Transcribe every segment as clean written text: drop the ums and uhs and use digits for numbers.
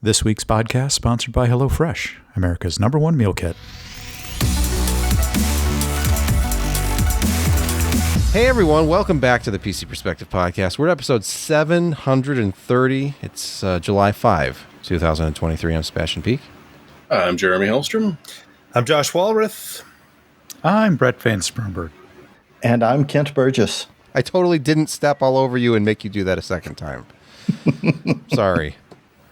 This week's podcast sponsored by HelloFresh, America's #1 meal kit. Hey everyone, welcome back to the PC Perspective Podcast. We're at episode 730. It's July 5, 2023. I'm Sebastian Peak. I'm Jeremy Hellstrom. I'm Josh Walrath. I'm Brett Van Sprumberg. And I'm Kent Burgess. I totally didn't step all over you and make you do that a second time. Sorry.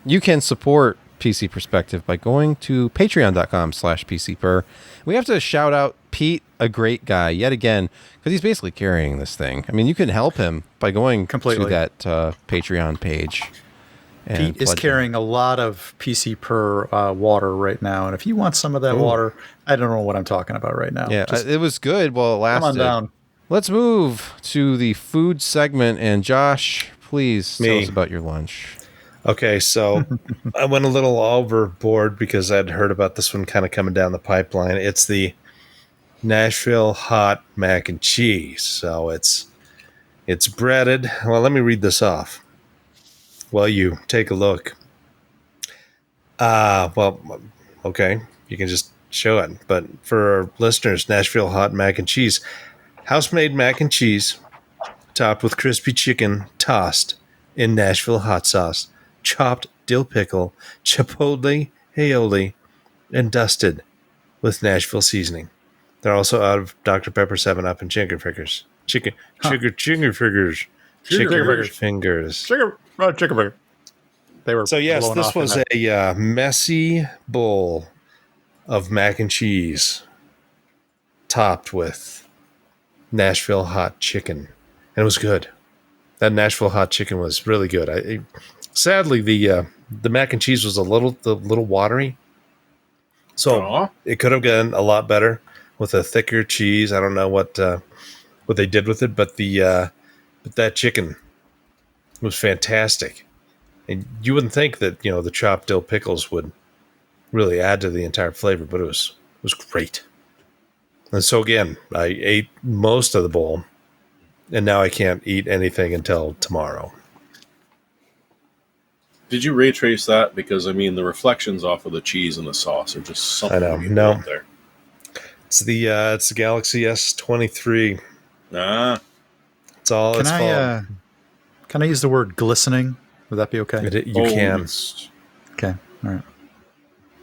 You can support PC Perspective by going to patreon.com/PCPer. We have to shout out Pete, a great guy, yet again, because he's basically carrying this thing. I mean, you can help him by going to that Patreon page. Pete is carrying a lot of PCPer water right now, and if you want some of that water, I don't know what I'm talking about right now. Yeah, it was good while it lasted. Come on down. Let's move to the food segment, and Josh, please tell us about your lunch. Okay, so I went a little overboard because I'd heard about this one kind of coming down the pipeline. It's the Nashville hot mac and cheese. So it's breaded. Well, let me read this off while you take a look. Okay, you can just show it. But for our listeners, Nashville hot mac and cheese. House-made mac and cheese topped with crispy chicken tossed in Nashville hot sauce, chopped dill pickle, chipotle aioli, and dusted with Nashville seasoning. They're also out of Dr. Pepper, 7-Up, and chicken fingers. Chicken fingers. They were so yes, this was a messy bowl of mac and cheese topped with Nashville hot chicken, and it was good. That Nashville hot chicken was really good. Sadly, the mac and cheese was a little watery, so it could have gotten a lot better with a thicker cheese. I don't know what they did with it, but that chicken was fantastic. And you wouldn't think that the chopped dill pickles would really add to the entire flavor, but it was great. And so again, I ate most of the bowl, and now I can't eat anything until tomorrow. Did you ray trace that? Because the reflections off of the cheese and the sauce are just something. I know. No, there. It's the Galaxy S23. It's all. Can I use the word glistening? Would that be okay? You can. Okay. All right.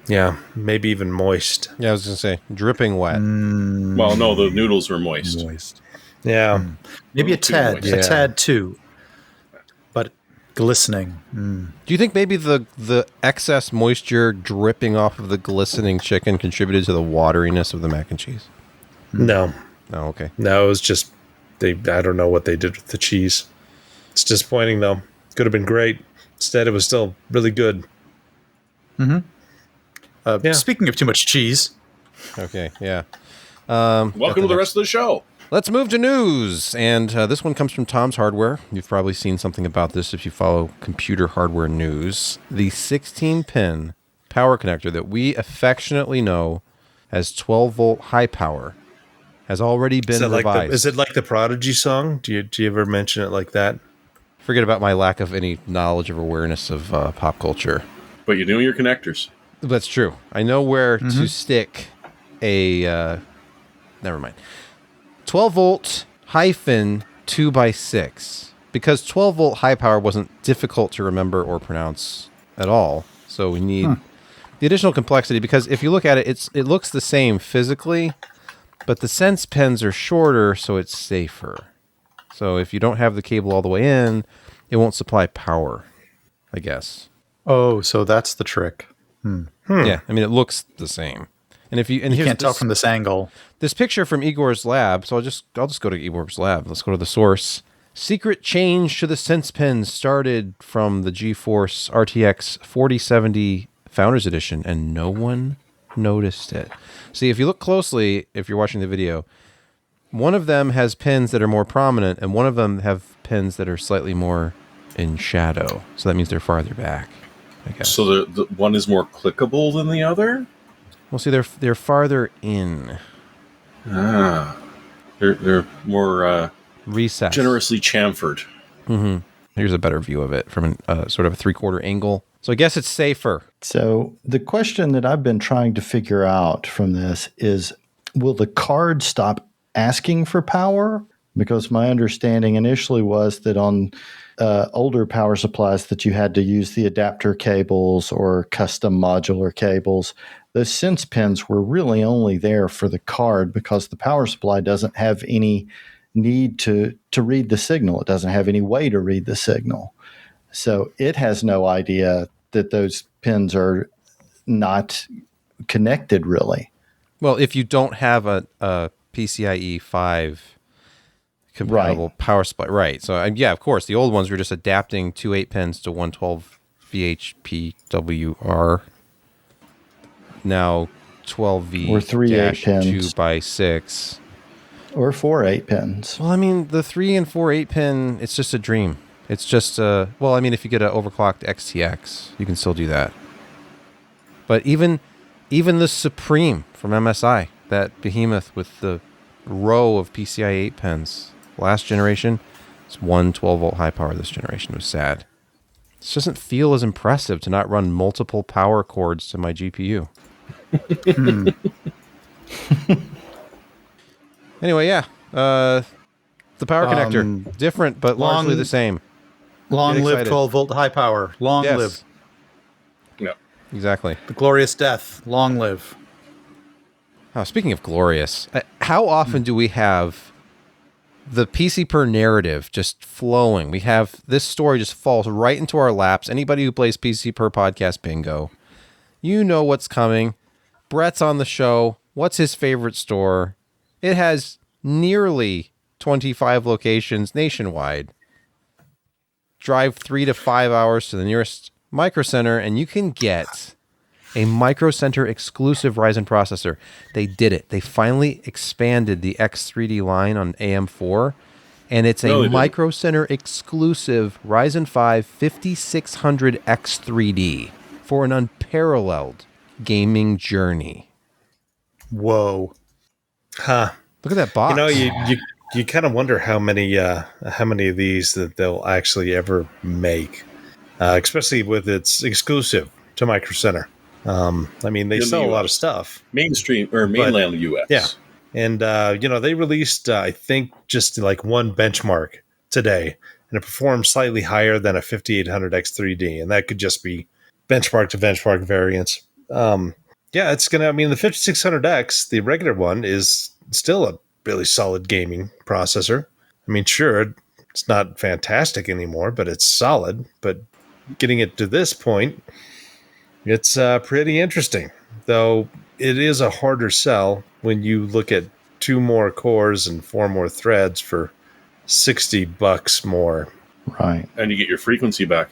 Yeah, maybe even moist. Yeah, I was going to say, dripping wet. Well, no, the noodles were moist. Yeah. Maybe a tad too, but glistening. Do you think maybe the excess moisture dripping off of the glistening chicken contributed to the wateriness of the mac and cheese? No. Oh, okay. No, it was just, I don't know what they did with the cheese. It's disappointing, though. Could have been great. Instead, it was still really good. Mm-hmm. Speaking of too much cheese. Okay, yeah. Welcome to the rest of the show. Let's move to news. And this one comes from Tom's Hardware. You've probably seen something about this if you follow computer hardware news. The 16-pin power connector that we affectionately know as 12-volt high power has already been revised. Is it like the Prodigy song? Do you ever mention it like that? Forget about my lack of any knowledge or awareness of pop culture. But you know your connectors. That's true. I know where to stick a... never mind. 12-volt hyphen 2x6. Because 12-volt high power wasn't difficult to remember or pronounce at all. So we need the additional complexity. Because if you look at it, it looks the same physically, but the sense pins are shorter, so it's safer. So if you don't have the cable all the way in, it won't supply power, I guess. Oh, so that's the trick. Yeah, it looks the same. And if you can't tell from this angle. This picture from Igor's lab, so I'll just go to Igor's lab. Let's go to the source. Secret change to the sense pins started from the GeForce RTX 4070 Founders Edition, and no one noticed it. See, if you look closely, if you're watching the video, one of them has pins that are more prominent, and one of them have pins that are slightly more in shadow. So that means they're farther back, I guess. So the one is more clickable than the other? Well, see, they're farther in. They're more recessed, generously chamfered. Mm-hmm. Here's a better view of it from sort of a 3/4 angle. So I guess it's safer. So the question that I've been trying to figure out from this is, will the card stop asking for power? Because my understanding initially was that on older power supplies that you had to use the adapter cables or custom modular cables, those sense pins were really only there for the card because the power supply doesn't have any need to read the signal. It doesn't have any way to read the signal. So it has no idea that those pins are not connected really. Well, if you don't have a PCIe 5 compatible power supply. Right. So, yeah, of course, the old ones were just adapting 2 8-pins to 112 VHPWR. Now 12V or 3 8-pins 2x6. Or 4 8-pins. Well, I mean, the 3 and 4 8-pin, it's just a dream. It's just well, I mean, if you get an overclocked XTX, you can still do that. But even the Supreme from MSI, that behemoth with the row of PCIe 8-pins, last generation, it's one 12-volt high power this generation. It was sad. This doesn't feel as impressive to not run multiple power cords to my GPU. Anyway, yeah. The power connector, different, but largely the same. Long live 12-volt high power. Long live. Yeah. Exactly. The glorious death. Long live. Oh, speaking of glorious, how often do we have the PCPer narrative just flowing? We have this story just falls right into our laps. Anybody who plays PCPer podcast bingo, you know what's coming. Brett's on the show. What's his favorite store? It has nearly 25 locations nationwide. Drive 3 to 5 hours to the nearest Microcenter, and you can get a Microcenter exclusive Ryzen processor. They did it. They finally expanded the X3D line on AM4, and it's a Microcenter exclusive Ryzen 5 5600 X3D for an unparalleled gaming journey. Whoa. Huh. Look at that box. You kind of wonder how many of these that they'll actually ever make, especially with its exclusive to Microcenter. I mean, they sell a lot of stuff. Mainstream or mainland US. Yeah. And, they released, I think, just like one benchmark today, and it performed slightly higher than a 5800 X3D. And that could just be benchmark to benchmark variance. Yeah, it's going to, I mean, the 5600X, the regular one, is still a really solid gaming processor. I mean, sure, it's not fantastic anymore, but it's solid. But getting it to this point, it's pretty interesting. Though it is a harder sell when you look at 2 more cores and 4 more threads for $60 more. Right. And you get your frequency back.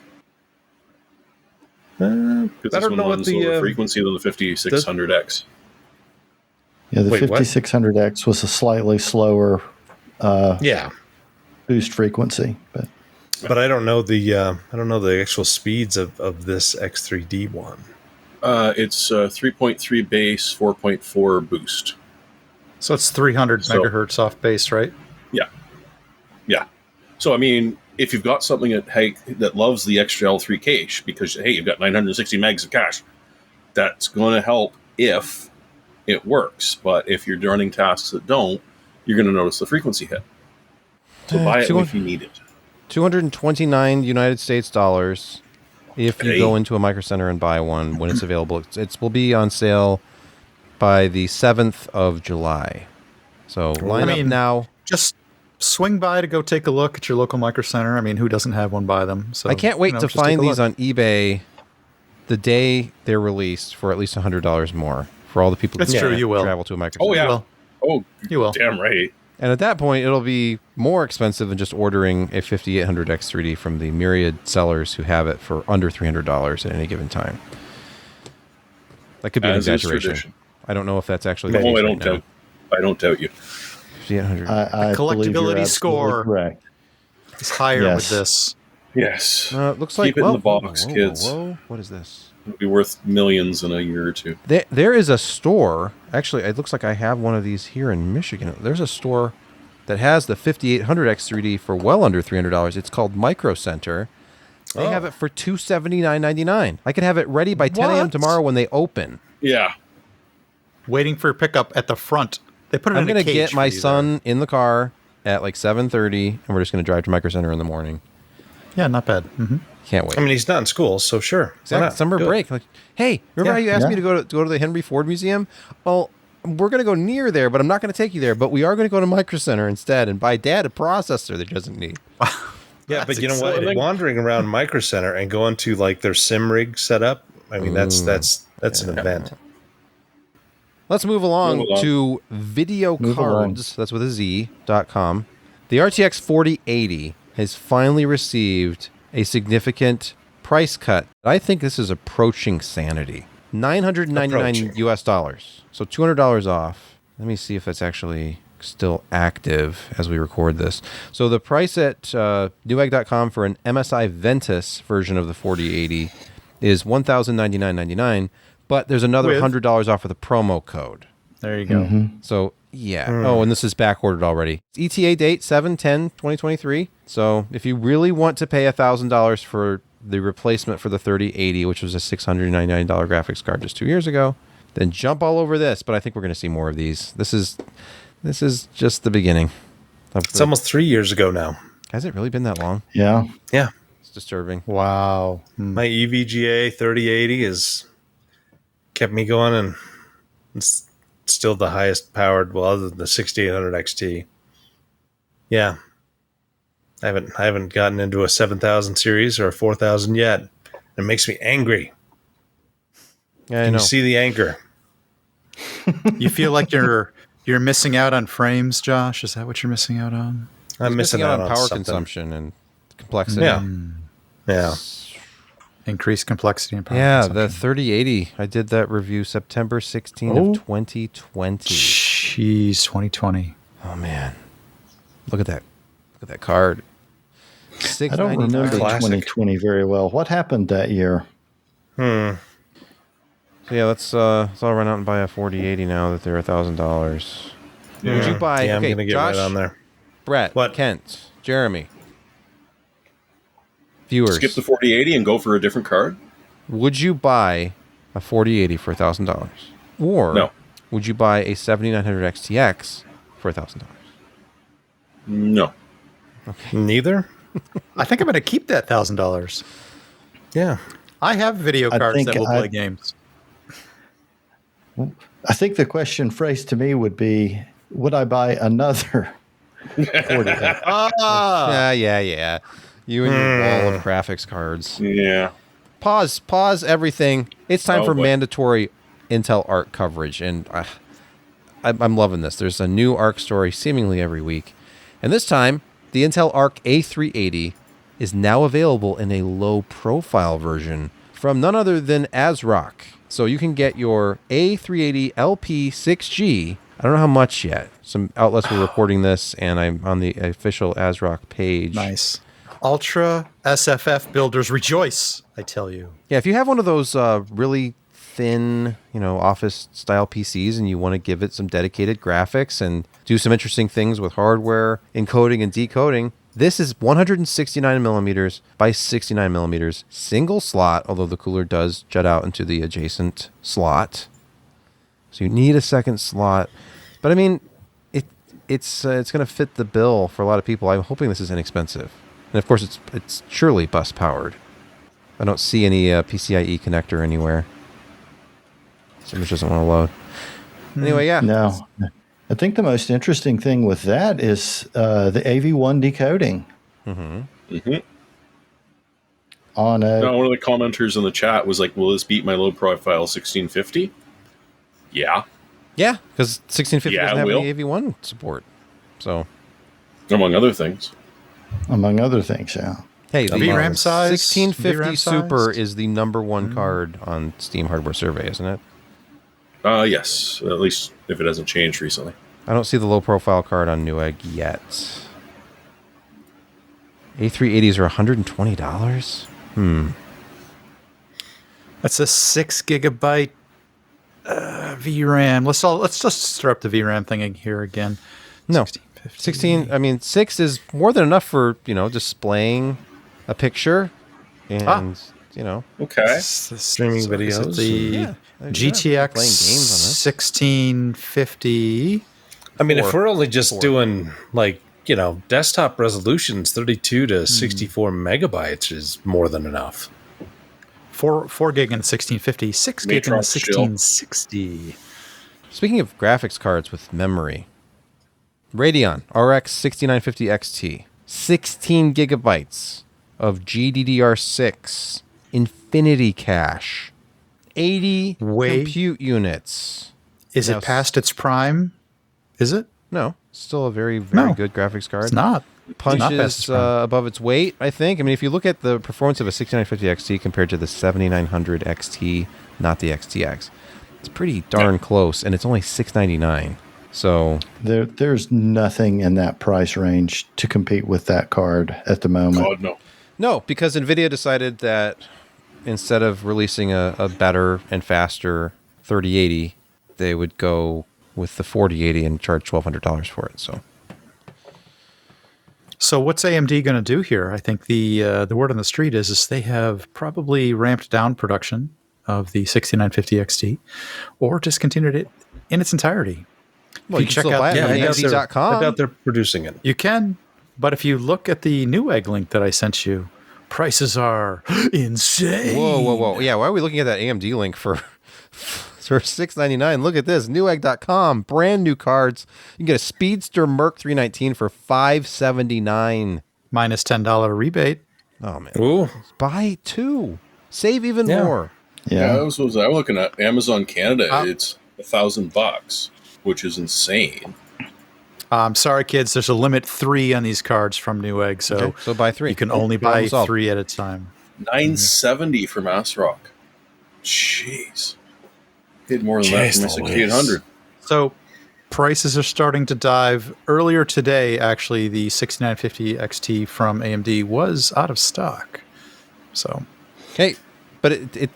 I don't know what the frequency than the 5600X. Yeah, the 5600X was a slightly slower boost frequency, but I don't know the actual speeds of this X3D one. It's 3.3 base, 4.4 boost. So it's 300 megahertz off base, right? Yeah. Yeah. So, I mean, if you've got something that loves the extra L3 cache, because, hey, you've got 960 megs of cache, that's going to help if it works. But if you're running tasks that don't, you're going to notice the frequency hit. So buy it if you need it. $229 United States dollars if you go into a Microcenter and buy one when it's available. It will be on sale by the 7th of July. So line up now. Just swing by to go take a look at your local Microcenter. I mean, who doesn't have one by them? So I can't wait to find these on eBay the day they're released for at least $100 more for all the people who travel to a Microcenter. Oh, yeah. You will. Damn right. And at that point, it'll be more expensive than just ordering a 5800 X3D from the myriad sellers who have it for under $300 at any given time. That could be an exaggeration. I don't know if that's actually the case right now. I don't doubt you. 5800. I collectability score is higher with this. Yes. Looks like keep it in the box, kids. Whoa. What is this? It'll be worth millions in a year or two. There is a store. Actually, it looks like I have one of these here in Michigan. There's a store that has the 5800 X3D for well under $300. It's called Microcenter. They have it for $279.99. I could have it ready by 10 a.m. tomorrow when they open. Yeah. Waiting for pickup at the front. They put it I'm in a cage. going to get my for you son in the car at like 7:30, and we're just going to drive to Microcenter in the morning. there. Yeah, not bad. Mm-hmm. Can't wait. I mean, he's not in school, so sure. Exactly. Summer break. Like, hey, remember how you asked me to go to the Henry Ford Museum? Well, we're going to go near there, but I'm not going to take you there. But we are going to go to Microcenter instead and buy Dad a processor that he doesn't need. Yeah, but you know what? Wandering around Microcenter and going to like their sim rig setup, I mean, that's an event. Let's move along to video cards. That's with a Z.com. The RTX 4080 has finally received a significant price cut. I think this is approaching sanity. $999 US. So $200 off. Let me see if that's actually still active as we record this. So the price at Newegg.com for an MSI Ventus version of the 4080 is $1,099.99, but there's another $100 off with a promo code. There you go. So, yeah. Oh, and this is back ordered already. ETA date 7/10/2023. So if you really want to pay $1,000 for the replacement for the 3080, which was a $699 graphics card just 2 years ago, then jump all over this. But I think we're going to see more of these. This is just the beginning. It's almost 3 years ago now. Has it really been that long? Yeah. Yeah. It's disturbing. Wow. My EVGA 3080 has kept me going, and it's still the highest powered, well, other than the 6800 XT. Yeah. I haven't gotten into a 7000 series or a 4000 yet. It makes me angry. Yeah, I Can know. you see the anger? You feel like you're missing out on frames, Josh? Is that what you're missing out on? I'm missing out on power something. consumption and complexity. Yeah. Yeah. Increased complexity and power Yeah, consumption. the 3080. I did that review September 16 of 2020. Jeez, 2020. Oh man, look at that! Look at that card. I don't remember Classic. 2020 very well. What happened that year? So yeah, let's all run out and buy a 4080 now that they're $1,000. Yeah. Would you buy? Yeah, I'm okay, going to get Josh, right on there. Brett, What? Kent, Jeremy, viewers. Skip the 4080 and go for a different card? Would you buy a 4080 for $1,000, or No. would you buy a 7900 XTX for $1,000? No. Neither? I think I'm going to keep that $1,000. Yeah. I have video I cards think that will play games. I think the question phrased to me would be, would I buy another 4080? Yeah. You and your wall of graphics cards. Yeah. Pause everything. It's time for boy. mandatory Intel ARC coverage, and I'm loving this. There's a new ARC story seemingly every week, and this time the Intel ARC A380 is now available in a low-profile version from none other than ASRock. So you can get your A380 LP6G. I don't know how much yet. Some outlets were reporting this, and I'm on the official ASRock page. Nice. Ultra SFF builders rejoice, I tell you. Yeah, if you have one of those really thin, office style PCs and you want to give it some dedicated graphics and do some interesting things with hardware encoding and decoding, this is 169 millimeters by 69 millimeters, single slot, although the cooler does jut out into the adjacent slot. So you need a second slot. But I mean, it's going to fit the bill for a lot of people. I'm hoping this is inexpensive. And of course, it's surely bus powered. I don't see any PCIe connector anywhere. So it doesn't want to load. Anyway, yeah. No. I think the most interesting thing with that is the AV1 decoding. On a No, one of the commenters in the chat was like, will this beat my low profile 1650? Yeah. Yeah, because 1650 Yeah, doesn't it have will. any AV1 support. So, Among other things. among other things, yeah. hey, the VRAM size, 1650 VRAM Super size. is the number one card on Steam Hardware Survey, isn't it? Yes. At least if it hasn't changed recently. I don't see the low profile card on Newegg yet. A380s are $120? That's a 6 gigabyte VRAM. Let's just stir up the VRAM thing here again. No. 1650. 6 is more than enough for, displaying a picture. and you know, Okay. Streaming Is it videos. the GTX playing games on this. 1650. I mean, if Four. we're only just doing like, desktop resolutions, 32 to 64 megabytes is more than enough. 4 gig in the 1650, 6 gig in the Matrox shield. 1660. Speaking of graphics cards with memory, Radeon RX 6950 XT, 16 gigabytes of GDDR6 Infinity Cache, 80 compute units. Is Now, it past its prime? Is it? No, still a very, very No. good graphics card. It's not. Punches above its weight, I think. I mean, if you look at the performance of a 6950 XT compared to the 7900 XT, not the XTX, it's pretty darn close, and it's only $699. So There's nothing in that price range to compete with that card at the moment. God, no. no, because NVIDIA decided that instead of releasing a better and faster 3080, they would go with the 4080 and charge $1,200 for it. So what's AMD going to do here? I think the word on the street is they have probably ramped down production of the 6950 XT or discontinued it in its entirety. Well, you can still buy it on AMD.com. I doubt they're producing it. You can, but if you look at the Newegg link that I sent you, prices are insane. Whoa. Yeah, why are we looking at that AMD link for $699? Look at this. Newegg.com. Brand new cards. You can get a Speedster Merc 319 for $579. Minus $10 rebate. Oh, man. Ooh. Buy two. Save even more. Yeah. That was what I was looking at. Amazon Canada, it's $1,000, which is insane. I'm sorry, kids. There's a limit 3 on these cards from Newegg, so Okay, so buy 3. you can only buy Problem solved. 3 at a time. $970 for Mass Rock. Jeez. Paid more than that for my Jeez 6800. So prices are starting to dive. Earlier today, actually, the 6950 XT from AMD was out of stock. So, Hey, but it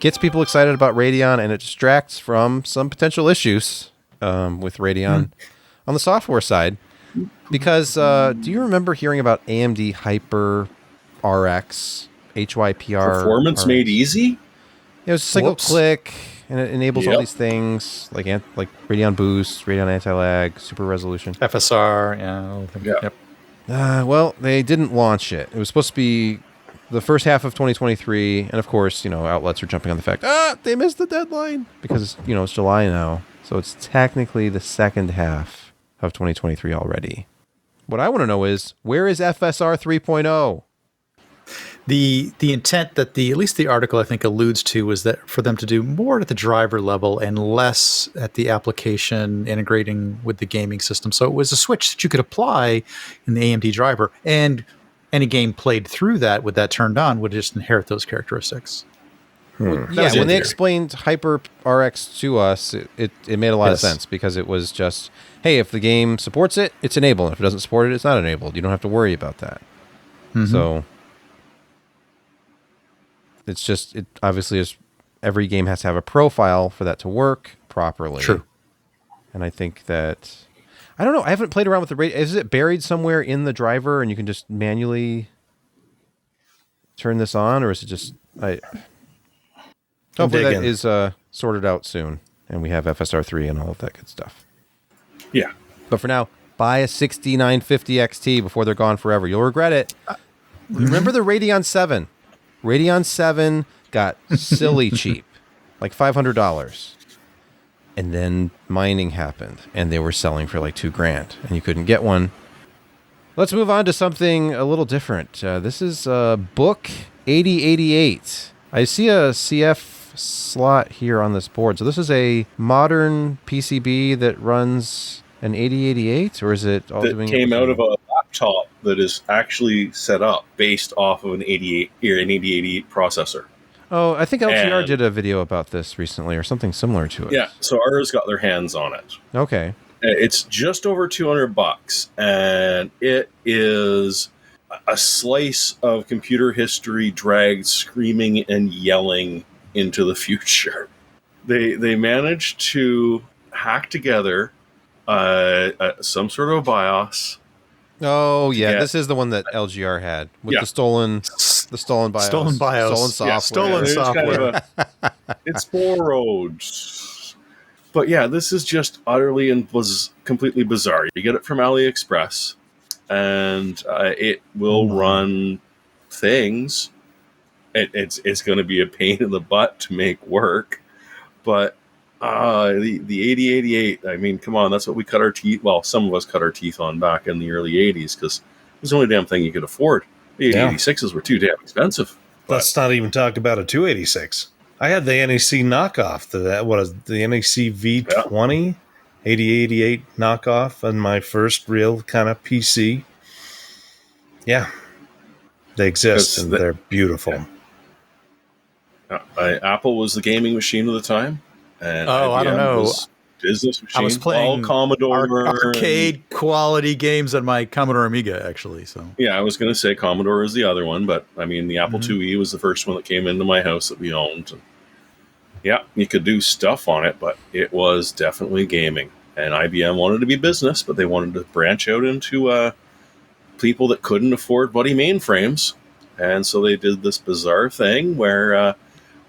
gets people excited about Radeon, and it distracts from some potential issues with Radeon on the software side. Because do you remember hearing about AMD HYPR-RX, HYPR? Performance made easy? It was single Whoops. click, and it enables all Yep. these things like Radeon Boost, Radeon Anti-Lag, Super Resolution. FSR, yeah. Yeah. Yep. Well, they didn't launch it. It was supposed to be the first half of 2023, and of course, outlets are jumping on the fact, they missed the deadline because it's July now, so it's technically the second half of 2023 already. What I want to know is, where is FSR 3.0? The intent that at least the article I think alludes to was that for them to do more at the driver level and less at the application integrating with the gaming system. So it was a switch that you could apply in the AMD driver, and any game played through that with that turned on would just inherit those characteristics. Yeah, when they explained HYPR-RX to us, it made a lot of sense because it was just, hey, if the game supports it, it's enabled. If it doesn't support it, it's not enabled. You don't have to worry about that. So it's just, it obviously is, every game has to have a profile for that to work properly. True. And I think that, I don't know, I haven't played around with the rate. Is it buried somewhere in the driver and you can just manually turn this on, or is it just, hopefully that is sorted out soon and we have FSR 3 and all of that good stuff. Yeah. But for now, buy a 6950 XT before they're gone forever. You'll regret it. Remember the Radeon 7? Radeon 7 got silly cheap, like $500. And then mining happened, and they were selling for like $2,000, and you couldn't get one. Let's move on to something a little different. This is Book 8088. I see a CF slot here on this board. So this is a modern PCB that runs an 8088, or is it all doing? That came out of a laptop that is actually set up based off of an 8088 processor. Oh, I think LGR did a video about this recently, or something similar to it. Yeah, so ours got their hands on it. Okay. It's just over $200, and it is a slice of computer history dragged screaming and yelling into the future. They managed to hack together some sort of BIOS Oh yeah, Yeah. this is the one that LGR had with the stolen BIOS, Stolen BIOS. stolen software. Stolen It's software. it's borrowed. But yeah, this is just utterly and was completely bizarre. You get it from AliExpress, and it will run things. It's going to be a pain in the butt to make work, but the 8088. I mean, come on, that's what we cut our teeth. Well, some of us cut our teeth on back in the early 80s because it was the only damn thing you could afford. The 8086s were too damn expensive. Let's not even talk about a 286. I had the NEC knockoff. The NEC V20 8088 knockoff on my first real kind of PC. Yeah, they exist and they're beautiful. Apple was the gaming machine of the time, and I don't know. Was business machine. I was playing Commodore arcade quality games on my Commodore Amiga, actually. So yeah, I was going to say Commodore is the other one, but I mean the Apple IIe was the first one that came into my house that we owned. And yeah, you could do stuff on it, but it was definitely gaming. And IBM wanted to be business, but they wanted to branch out into people that couldn't afford bloody mainframes, and so they did this bizarre thing where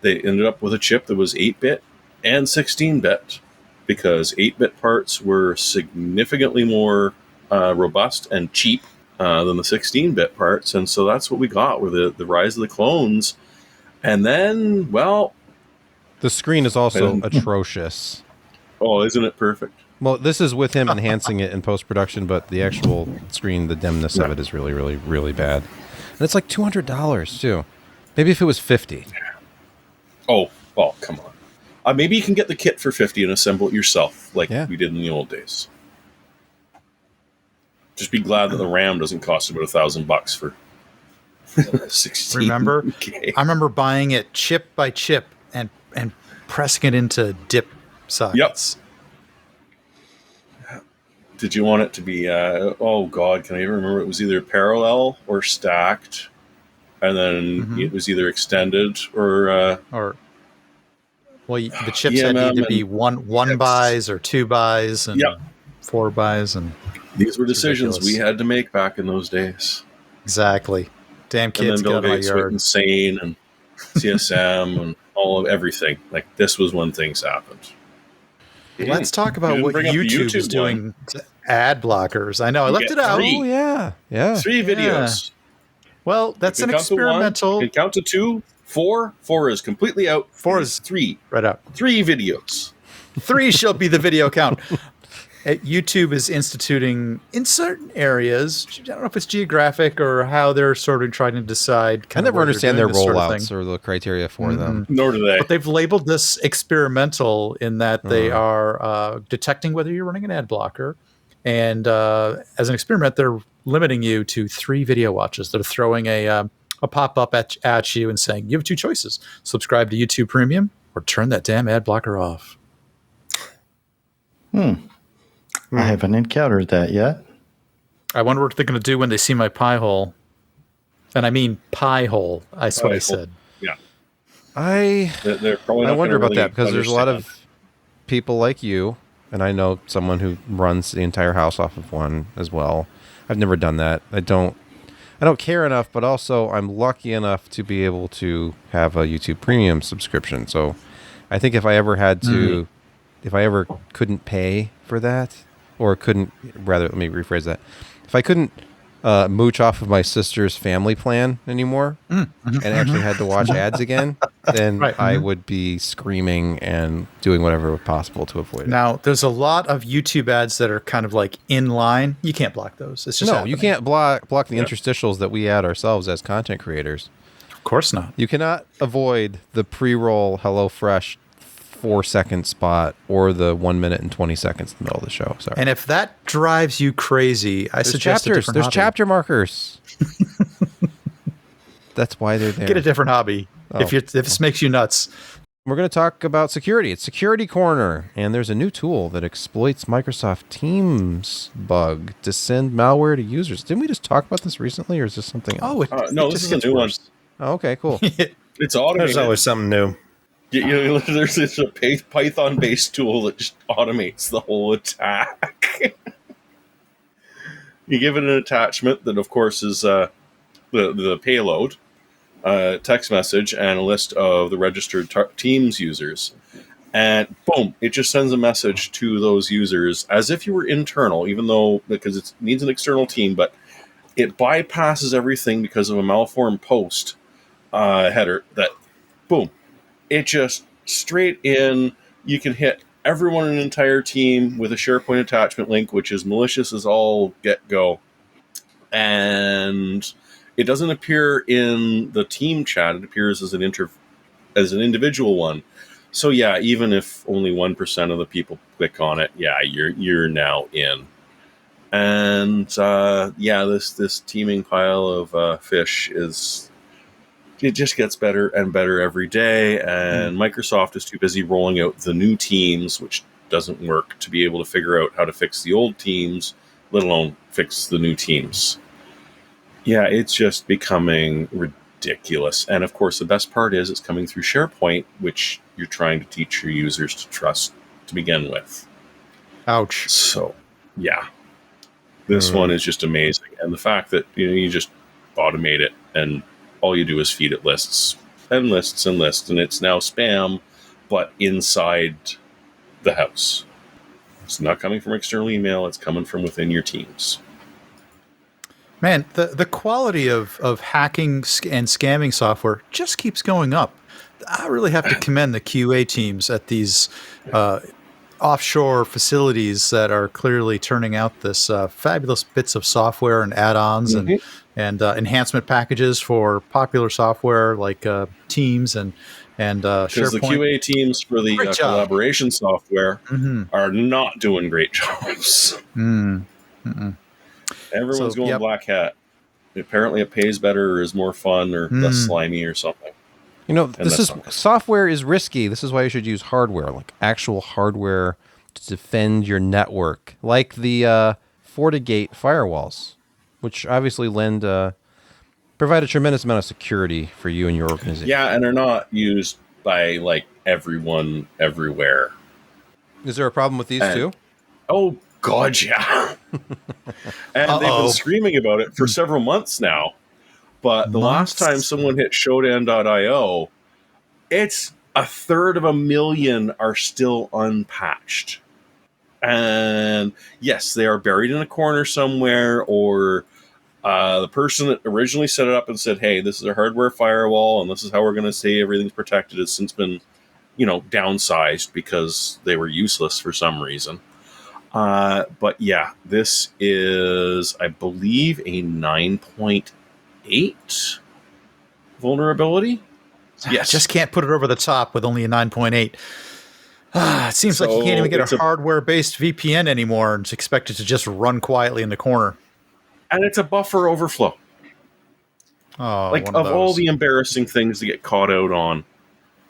they ended up with a chip that was 8-bit and 16-bit, because 8-bit parts were significantly more robust and cheap than the 16-bit parts. And so that's what we got with the rise of the clones. And then, well... The screen is also atrocious. Oh, isn't it perfect? Well, this is with him enhancing it in post-production, but the actual screen, the dimness of it is really, really, really bad. And it's like $200, too. Maybe if it was $50. Oh, well, come on. Maybe you can get the kit for $50 and assemble it yourself, like we did in the old days. Just be glad that the RAM doesn't cost about $1,000 for 16. Remember? I remember buying it chip by chip and pressing it into dip sockets. Yep. Did you want it to be, oh God, can I even remember? It was either parallel or stacked. And then it was either extended or well, the chips had to either be one buys or 2 buys and 4 buys, and these were decisions we had to make back in those days. Exactly. Damn kids, and then Bill Gates went insane, and CSM and all of everything. Like, this was when things happened. Let's talk about what YouTube is doing to ad blockers. I know I left it out. Oh yeah, 3 videos. Well, that's an experimental. You can count to 2, 4. 4 is completely out. 4 is 3. Right out. 3 videos. 3 shall be the video count. YouTube is instituting in certain areas. I don't know if it's geographic or how they're sort of trying to decide. I never understand their rollouts or the criteria for them. Nor do they. But they've labeled this experimental in that they are detecting whether you're running an ad blocker. And as an experiment, they're limiting you to 3 video watches. They're throwing a pop-up at you and saying, you have 2 choices. Subscribe to YouTube Premium or turn that damn ad blocker off. I haven't encountered that yet. I wonder what they're going to do when they see my pie hole. And I mean pie hole. That's what I said. Yeah. I wonder about that because there's a lot of people like you, and I know someone who runs the entire house off of one as well. I've never done that. I don't care enough, but also I'm lucky enough to be able to have a YouTube Premium subscription. So I think if I ever had to, if I ever couldn't pay for that, or let me rephrase that. If I couldn't mooch off of my sister's family plan anymore and actually had to watch ads again, then I would be screaming and doing whatever was possible to avoid it. Now, there's a lot of YouTube ads that are kind of like in line. You can't block those. It's just you can't block the interstitials that we add ourselves as content creators. Of course not. You cannot avoid the pre-roll HelloFresh 4-second spot or the 1 minute and 20 seconds in the middle of the show. Sorry. And if that drives you crazy, I suggest a different hobby. Chapter markers. That's why they're there. Get a different hobby if this makes you nuts. We're going to talk about security. It's Security Corner, and there's a new tool that exploits Microsoft Teams bug to send malware to users. Didn't we just talk about this recently, or is this something else? No, this is a new one. Oh, okay, cool. It's automated. There's always something new. There's a Python-based tool that just automates the whole attack. You give it an attachment that, of course, is the payload, text message, and a list of the registered Teams users. And boom, it just sends a message to those users as if you were internal, even though, because it needs an external team, but it bypasses everything because of a malformed post header that, boom, it just straight in. You can hit everyone in an entire team with a SharePoint attachment link, which is malicious as all get-go. And it doesn't appear in the team chat. It appears as an individual one. So yeah, even if only 1% of the people click on it, yeah, you're now in. And this teeming pile of fish it just gets better and better every day. And Microsoft is too busy rolling out the new Teams, which doesn't work, to be able to figure out how to fix the old Teams, let alone fix the new Teams. Yeah, it's just becoming ridiculous. And of course, the best part is it's coming through SharePoint, which you're trying to teach your users to trust to begin with. Ouch. So, yeah. This one is just amazing. And the fact that you just automate it and all you do is feed it lists and lists and lists, and it's now spam, but inside the house. It's not coming from external email, it's coming from within your teams. Man, the quality of hacking and scamming software just keeps going up. I really have to commend the QA teams at these offshore facilities that are clearly turning out this fabulous bits of software and add-ons and enhancement packages for popular software like Teams and SharePoint. Because the QA teams for the collaboration software are not doing great jobs. Everyone's going black hat. Apparently it pays better or is more fun or less slimy or something. Software is risky. This is why you should use hardware, like actual hardware to defend your network, like the FortiGate firewalls, which obviously provide a tremendous amount of security for you and your organization. Yeah, and they're not used by like everyone everywhere. Is there a problem with these too? Oh God, yeah. And they've been screaming about it for several months now. But the last time someone hit Shodan.io, it's 1/3 are still unpatched. And yes, they are buried in a corner somewhere, or the person that originally set it up and said, hey, this is a hardware firewall and this is how we're going to say everything's protected, has since been, downsized because they were useless for some reason. But yeah, this is, I believe, a 9.8 vulnerability. Yes. Just can't put it over the top with only a 9.8. It seems like you can't even get a hardware-based VPN anymore and expect it to just run quietly in the corner. And it's a buffer overflow. Oh, like, of all the embarrassing things to get caught out on,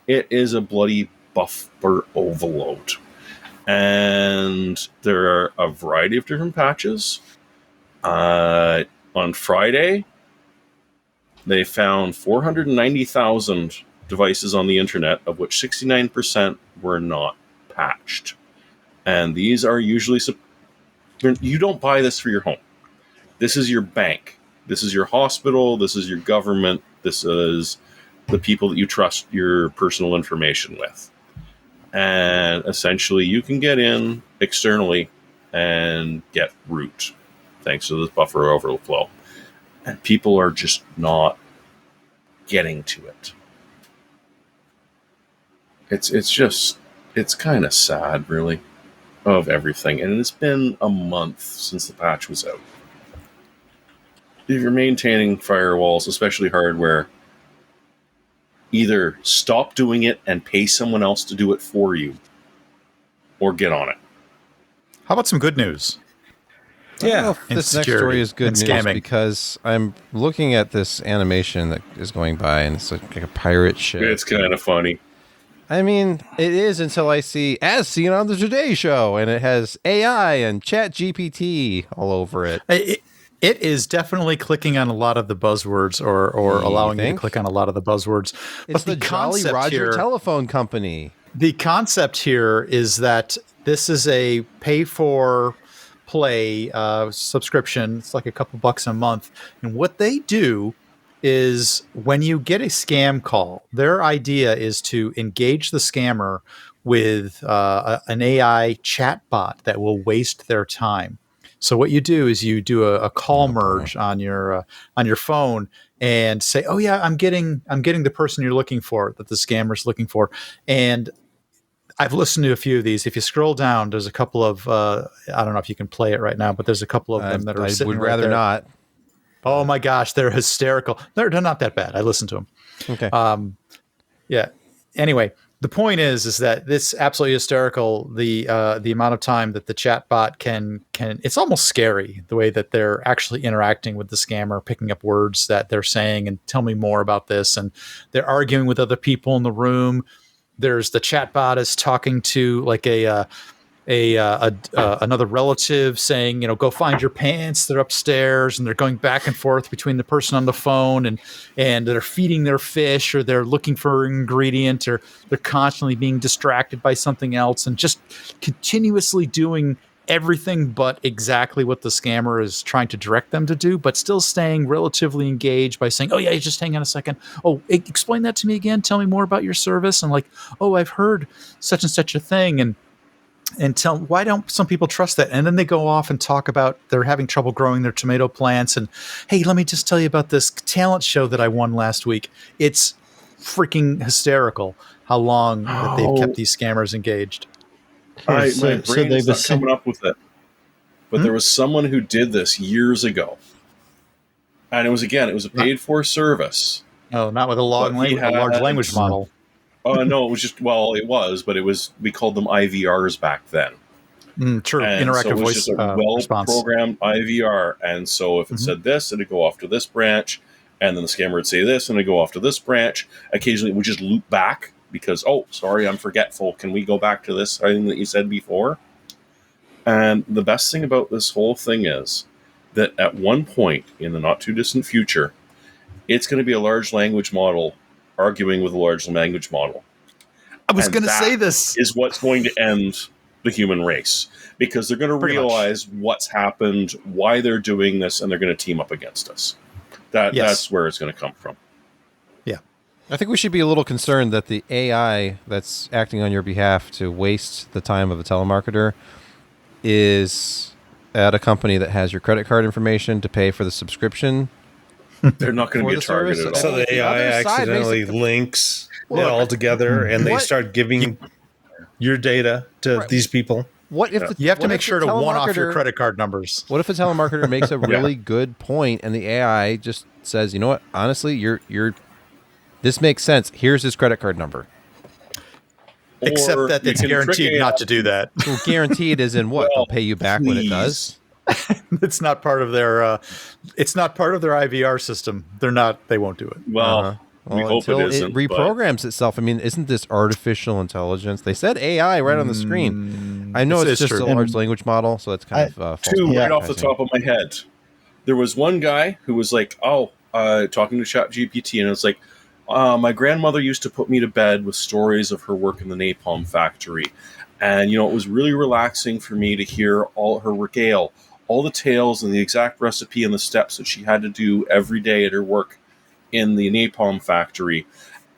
it is a bloody buffer overload. And there are a variety of different patches. On Friday, they found 490,000 devices on the internet, of which 69% were not patched. And these are usually... You don't buy this for your home. This is your bank. This is your hospital. This is your government. This is the people that you trust your personal information with. And essentially, you can get in externally and get root, thanks to this buffer overflow. And people are just not getting to it. It's kind of sad, really, of everything. And it's been a month since the patch was out. If you're maintaining firewalls, especially hardware, either stop doing it and pay someone else to do it for you, or get on it. How about some good news? Yeah, this next story is good news because I'm looking at this animation that is going by, and it's like a pirate ship. It's kind of funny. I mean, it is until I see, as seen on the Today Show, and it has AI and Chat GPT all over it. It is definitely clicking on a lot of the buzzwords, or allowing you to click on a lot of the buzzwords. It's the Jolly Roger telephone company. The concept here is that this is a pay-for Play subscription. It's like a couple bucks a month. And what they do is when you get a scam call, their idea is to engage the scammer with an AI chatbot that will waste their time. So what you do is you do a call merge on your phone and say, "Oh yeah, I'm getting the person you're looking for, that the scammer's looking for." And I've listened to a few of these. If you scroll down, there's a couple of I don't know if you can play it right now, but there's a couple of them that are sitting right there. I would rather not. Oh my gosh, they're hysterical. They're not that bad. I listened to them. Okay. Yeah. Anyway, the point is that this absolutely hysterical. The amount of time that the chatbot can it's almost scary the way that they're actually interacting with the scammer, picking up words that they're saying and tell me more about this, and they're arguing with other people in the room. There's the chatbot is talking to like another relative saying, go find your pants. They're upstairs, and they're going back and forth between the person on the phone and they're feeding their fish, or they're looking for an ingredient, or they're constantly being distracted by something else and just continuously doing everything but exactly what the scammer is trying to direct them to do, but still staying relatively engaged by saying, "Oh yeah, just hang on a second. Oh, explain that to me again. Tell me more about your service." And like, "Oh, I've heard such and such a thing." And tell, why don't some people trust that? And then they go off and talk about they're having trouble growing their tomato plants. And hey, let me just tell you about this talent show that I won last week. It's freaking hysterical how long that they've kept these scammers engaged. My brain is not coming up with it. But there was someone who did this years ago. And it was a paid-for service. Oh, not with a large language model. Oh, no, it was just, we called them IVRs back then. True, and interactive so it was voice just a well-programmed IVR. And so if it said this, it'd go off to this branch, and then the scammer would say this, and it'd go off to this branch. Occasionally, it would just loop back because, oh, sorry, I'm forgetful. Can we go back to this thing that you said before? And the best thing about this whole thing is that at one point in the not-too-distant future, it's going to be a large language model arguing with a large language model. I was going to say this is what's going to end the human race, because they're going to realize what's happened, why they're doing this, and they're going to team up against us. That's where it's going to come from. Yeah. I think we should be a little concerned that the AI that's acting on your behalf to waste the time of a telemarketer is at a company that has your credit card information to pay for the subscription. They're not going to be a target at all. So the AI accidentally links it all together, and they start giving your data to these people. What if you have to make sure to one off your credit card numbers? What if a telemarketer makes a really good point, and the AI just says, "You know what? Honestly, you're this makes sense. Here's his credit card number." Except that it's guaranteed not to do that. Well, guaranteed is in what? They'll pay you back when it does. It's not part of their. It's not part of their IVR system. They're not. They won't do it. Well, we hope until it isn't. It reprograms itself. I mean, isn't this artificial intelligence? They said AI right on the screen. I know it's just a large language model, so it's kind of right off the top of my head. There was one guy who was like, talking to ChatGPT, and it's like, my grandmother used to put me to bed with stories of her work in the napalm factory. And, it was really relaxing for me to hear all her regale, all the tales and the exact recipe and the steps that she had to do every day at her work in the napalm factory.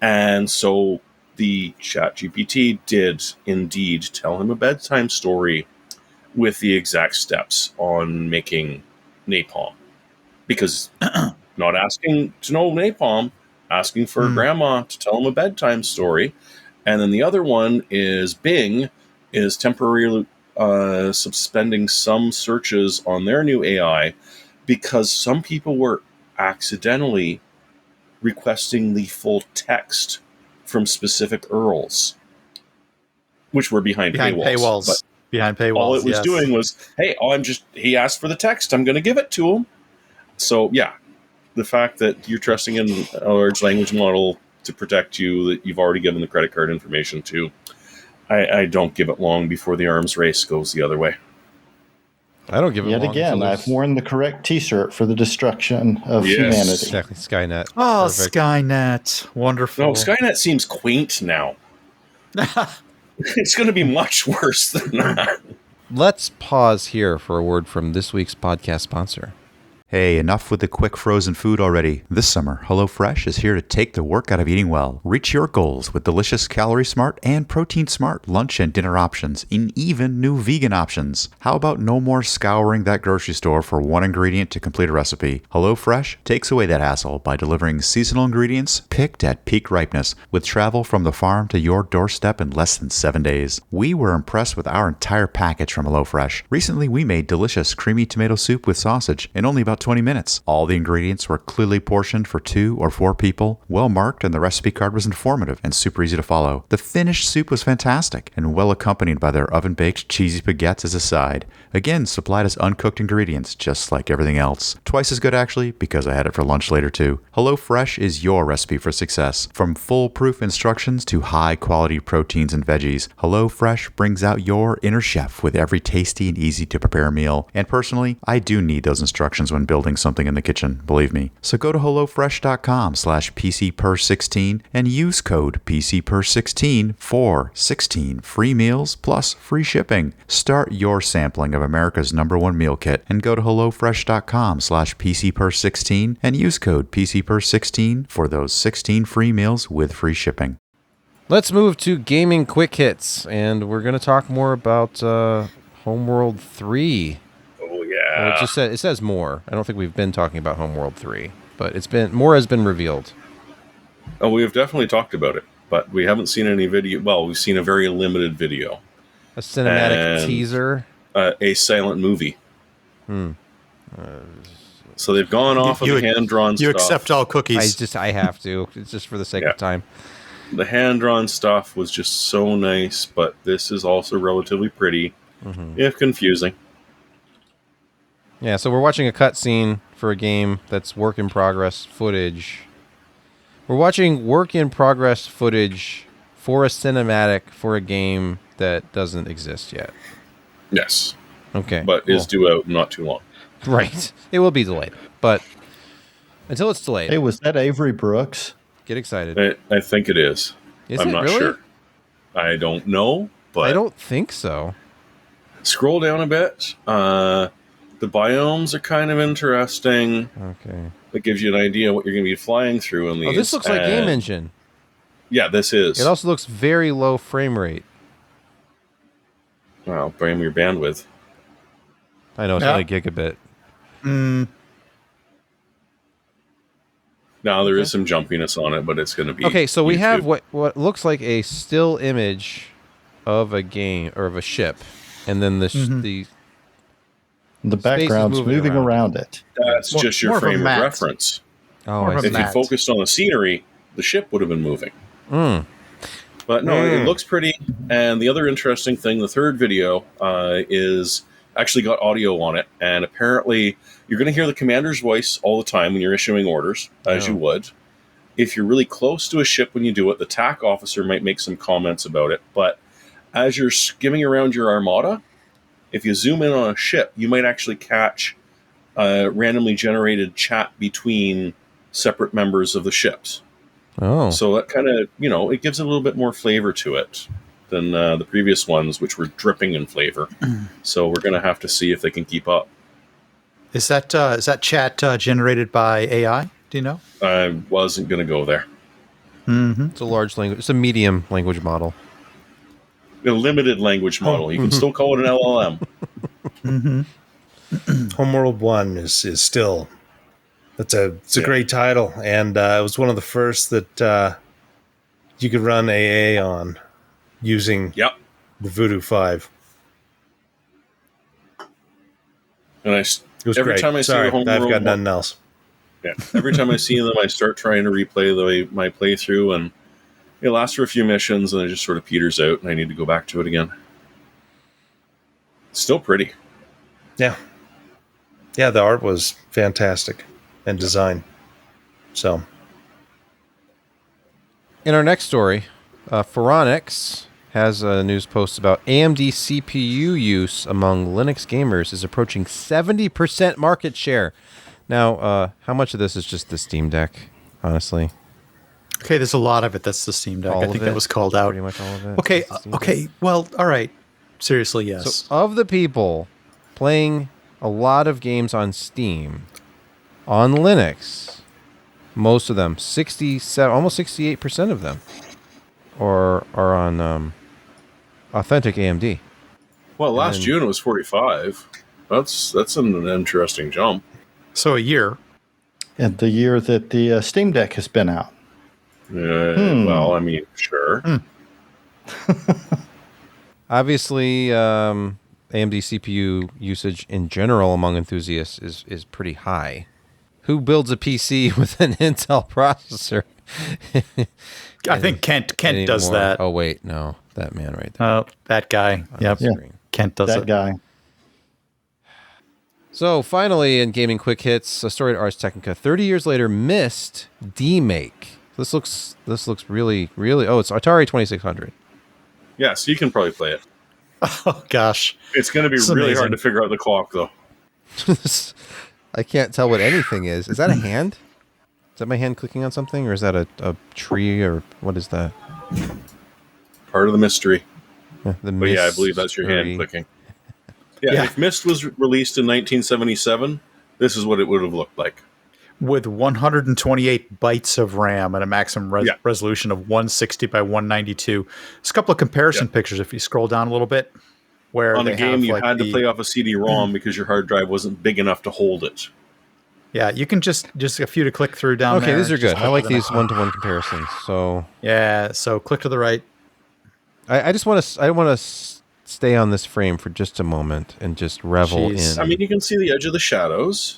And so the ChatGPT did indeed tell him a bedtime story with the exact steps on making napalm. Because not asking to know napalm, asking for grandma to tell him a bedtime story. And then the other one is Bing is temporarily suspending some searches on their new AI because some people were accidentally requesting the full text from specific URLs, which were behind paywalls. But behind paywalls. All it was doing was, hey, he asked for the text. I'm going to give it to him. So, yeah, the fact that you're trusting in a large language model to protect you that you've already given the credit card information to, I don't give it long before the arms race goes the other way. I don't give it long. Yet again, I've worn the correct T-shirt for the destruction of humanity. Exactly, Skynet. Oh, perfect. Skynet. Wonderful. No, Skynet seems quaint now. It's going to be much worse than that. let's pause here for a word from this week's podcast sponsor. Hey, enough with the quick frozen food already. This summer, HelloFresh is here to take the work out of eating well. Reach your goals with delicious Calorie Smart and Protein Smart lunch and dinner options, and even new vegan options. How about no more scouring that grocery store for one ingredient to complete a recipe? HelloFresh takes away that hassle by delivering seasonal ingredients picked at peak ripeness, with travel from the farm to your doorstep in less than 7 days. We were impressed with our entire package from HelloFresh. Recently, we made delicious creamy tomato soup with sausage in only about 20 minutes. All the ingredients were clearly portioned for 2 or 4 people, well marked, and the recipe card was informative and super easy to follow. The finished soup was fantastic and well accompanied by their oven-baked cheesy baguettes as a side. Again, supplied as uncooked ingredients, just like everything else. Twice as good, actually, because I had it for lunch later too. HelloFresh is your recipe for success. From foolproof instructions to high-quality proteins and veggies, HelloFresh brings out your inner chef with every tasty and easy-to-prepare meal. And personally, I do need those instructions when building something in the kitchen, believe me. So go to HelloFresh.com/PCPer16 and use code PCPer16 for 16 free meals plus free shipping. Start your sampling of America's #1 meal kit and go to HelloFresh.com/PCPer16 and use code PCPer16 for those 16 free meals with free shipping. Let's move to gaming quick hits, and we're going to talk more about Homeworld 3. Oh, yeah. Well, it says more. I don't think we've been talking about Homeworld 3, but more has been revealed. Oh, we have definitely talked about it, but we haven't seen any video. Well, we've seen a very limited video. A cinematic teaser. A silent movie. So they've gone off of the hand-drawn stuff. You accept all cookies. I have to. It's just for the sake of time. The hand-drawn stuff was just so nice, but this is also relatively pretty, if confusing. Yeah, so we're watching a cutscene for a game that's work-in-progress footage. We're watching work-in-progress footage for a cinematic for a game that doesn't exist yet. Yes. Okay. But is due out in not too long. Right. It will be delayed, but until it's delayed. Hey, was that Avery Brooks? Get excited. I think it is. I'm not really? sure. I don't know, but I don't think so. Scroll down a bit. The biomes are kind of interesting. Okay. It gives you an idea what you're going to be flying through in these. Oh, this looks like Game Engine. Yeah, this is. It also looks very low frame rate. Wow, blame your bandwidth. I know, it's only a gigabit. Now there is some jumpiness on it, but it's going to be okay. So we YouTube. have what looks like a still image of a game or of a ship, and then the background's moving around it. That's just your frame of reference. Oh, More of a if you matte. focused on the scenery, the ship would have been moving. But no, it looks pretty. And the other interesting thing, the third video is actually got audio on it, and apparently you're going to hear the commander's voice all the time when you're issuing orders, as you would. If you're really close to a ship when you do it, the TAC officer might make some comments about it, but as you're skimming around your armada, if you zoom in on a ship, you might actually catch a randomly generated chat between separate members of the ships. Oh. So that kind of, it gives a little bit more flavor to it than the previous ones, which were dripping in flavor. So we're going to have to see if they can keep up. Is that chat generated by AI? Do you know? I wasn't going to go there. It's a large language. It's a medium language model. A limited language model. You can still call it an LLM. Homeworld 1 is still... It's a great title, and it was one of the first that you could run AA on using the Voodoo 5. And every time I see a Homeworld, I've got nothing else. Yeah, every time I see them, I start trying to replay my playthrough, and it lasts for a few missions, and it just sort of peters out, and I need to go back to it again. Still pretty. Yeah. Yeah, the art was fantastic. And design. So, in our next story, Phoronix has a news post about AMD CPU use among Linux gamers is approaching 70% market share. Now, how much of this is just the Steam Deck, honestly? Okay, there's a lot of it that's the Steam Deck. I think that was called out. Pretty much all of it. Okay, well, all right. seriously, yes. So of the people playing a lot of games on Steam, on Linux, most of them, 67, almost 68% of them, are on authentic AMD. Well, last June it was 45. That's an interesting jump. So a year. And the year that the Steam Deck has been out. Well, I mean, sure. Obviously, AMD CPU usage in general among enthusiasts is pretty high. Who builds a PC with an Intel processor? I think Kent does that. Oh, wait, no. That man right there. Oh, that guy. Yep. Yeah. Kent does That it. guy. So finally, in gaming quick hits, a story to Ars Technica. 30 years later, Myst demake. This looks really, really. Oh, it's Atari 2600. Yeah, so you can probably play it. Oh gosh, it's going to be really hard to figure out the clock, though. I can't tell what anything is. Is that a hand? Is that my hand clicking on something, or is that a tree, or what is that? Part of the mystery. Yeah, but yeah, I believe that's your hand clicking. Yeah, if Myst was released in 1977, this is what it would have looked like. With 128 bytes of RAM and a maximum resolution of 160 by 192. There's a couple of comparison pictures if you scroll down a little bit. Where on a game you had to play off a CD-ROM because your hard drive wasn't big enough to hold it. Yeah, you can just a few to click through down there. Okay, these are good. I like these one-to-one comparisons. So yeah, so click to the right. I just want to stay on this frame for just a moment and just revel in. I mean, you can see the edge of the shadows.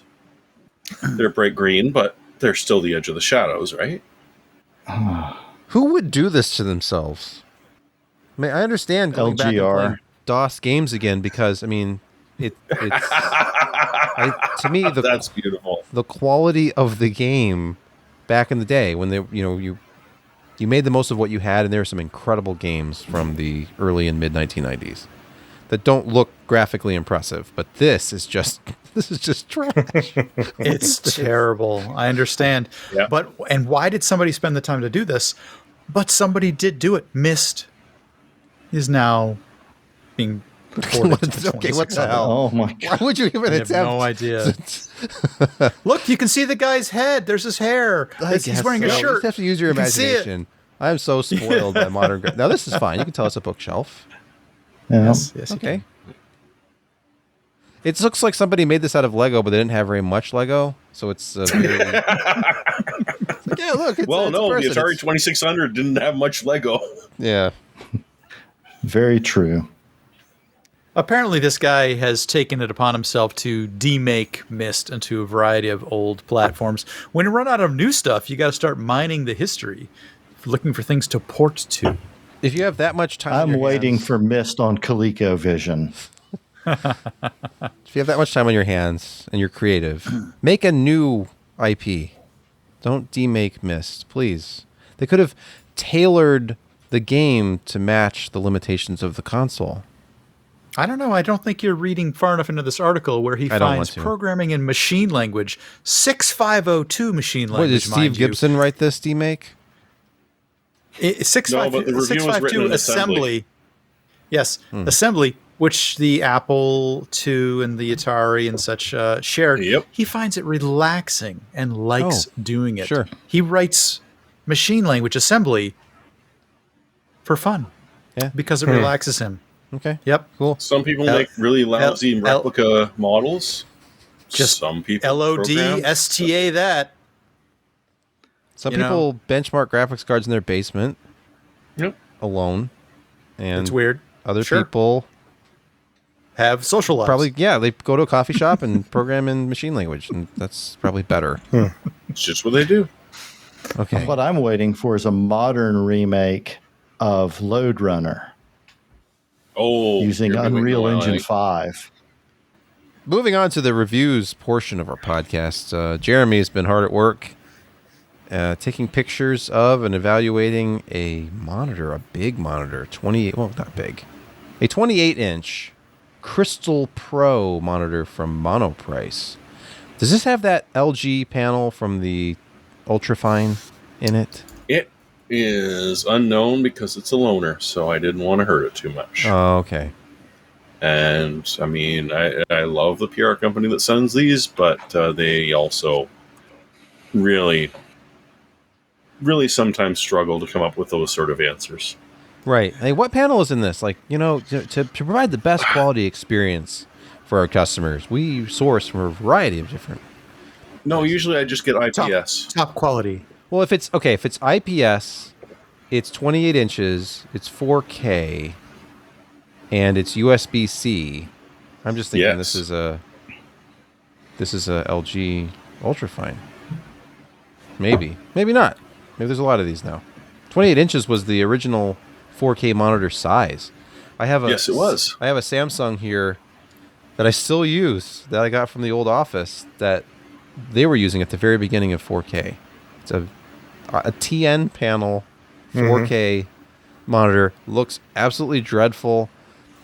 They're bright green, but they're still the edge of the shadows, right? Who would do this to themselves? I mean, I understand going back and playing DOS games again because, I mean, it's to me that's beautiful. The quality of the game back in the day when you made the most of what you had, and there are some incredible games from the early and mid 1990s that don't look graphically impressive, but this is just trash. It's terrible. I understand. Yeah. And why did somebody spend the time to do this? But somebody did do it. Myst is now being ported to okay, what the hell? Oh my God. Why would you even attempt? I have no idea. Look, you can see the guy's head. There's his hair. He's wearing a shirt. You just have to use your imagination. I'm so spoiled by modern. Now this is fine. You can tell it's a bookshelf. Yeah. Yes. Okay. It looks like somebody made this out of Lego, but they didn't have very much Lego, so it's very... yeah, look. The Atari 2600 didn't have much Lego. Yeah. Very true. Apparently, this guy has taken it upon himself to demake Myst into a variety of old platforms. When you run out of new stuff, you got to start mining the history, looking for things to port to. If you have that much time, I'm waiting for Myst on ColecoVision. If you have that much time on your hands and you're creative, make a new IP. Don't demake Myst, please. They could have tailored the game to match the limitations of the console. I don't know. I don't think you're reading far enough into this article where he finds programming in machine language, 6502 machine language. What, did Steve Gibson write this demake? 652 assembly. Yes, assembly, which the Apple II and the Atari and such shared. Yep. He finds it relaxing and likes doing it. Sure. He writes machine language assembly for fun. Yeah. Because it relaxes him. Okay. Yep. Cool. Some people make really lousy replica models. Just some people LODSTA that. Some people benchmark graphics cards in their basement. Yep. Alone. And it's weird. Other people have social lives. Probably, yeah. They go to a coffee shop and program in machine language, and that's probably better. It's just what they do. Okay. What I'm waiting for is a modern remake of Lode Runner. Oh, using Unreal Engine 5. Moving on to the reviews portion of our podcast, Jeremy has been hard at work taking pictures of and evaluating a monitor, a big monitor, 28-inch CrystalPro monitor from Monoprice. Does this have that LG panel from the Ultrafine in it? It is unknown because it's a loaner, so I didn't want to hurt it too much. Oh, okay. And I mean, I love the PR company that sends these, but they also really sometimes struggle to come up with those sort of answers. Right. Hey, what panel is in this? Like, to provide the best quality experience for our customers, we source from a variety of different. No, usually I just get IPS. Top quality. Well, if it's IPS, it's 28 inches, it's 4K, and it's USB-C. I'm just thinking this is a LG Ultrafine. Maybe not. Maybe there's a lot of these now. 28 inches was the original 4K monitor size. Yes, it was. I have a Samsung here that I still use, that I got from the old office, that they were using at the very beginning of 4K. It's a TN panel 4K monitor. Looks absolutely dreadful,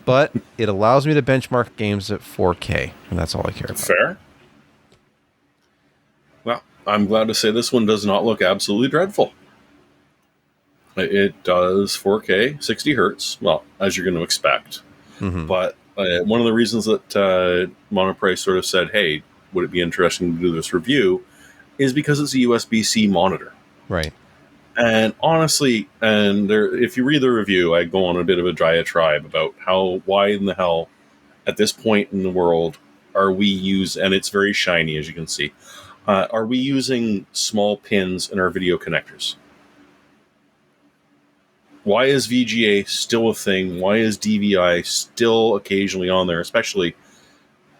but it allows me to benchmark games at 4K, and that's all I care about. Fair. Well, I'm glad to say this one does not look absolutely dreadful. It does 4K, 60 hertz, well, as you're going to expect. But one of the reasons that Monoprice sort of said, hey, would it be interesting to do this review, is because it's a USB-C monitor. Right. And honestly, if you read the review, I go on a bit of a diatribe about why in the hell, at this point in the world, are we and it's very shiny, as you can see, are we using small pins in our video connectors? Why is VGA still a thing? Why is DVI still occasionally on there? Especially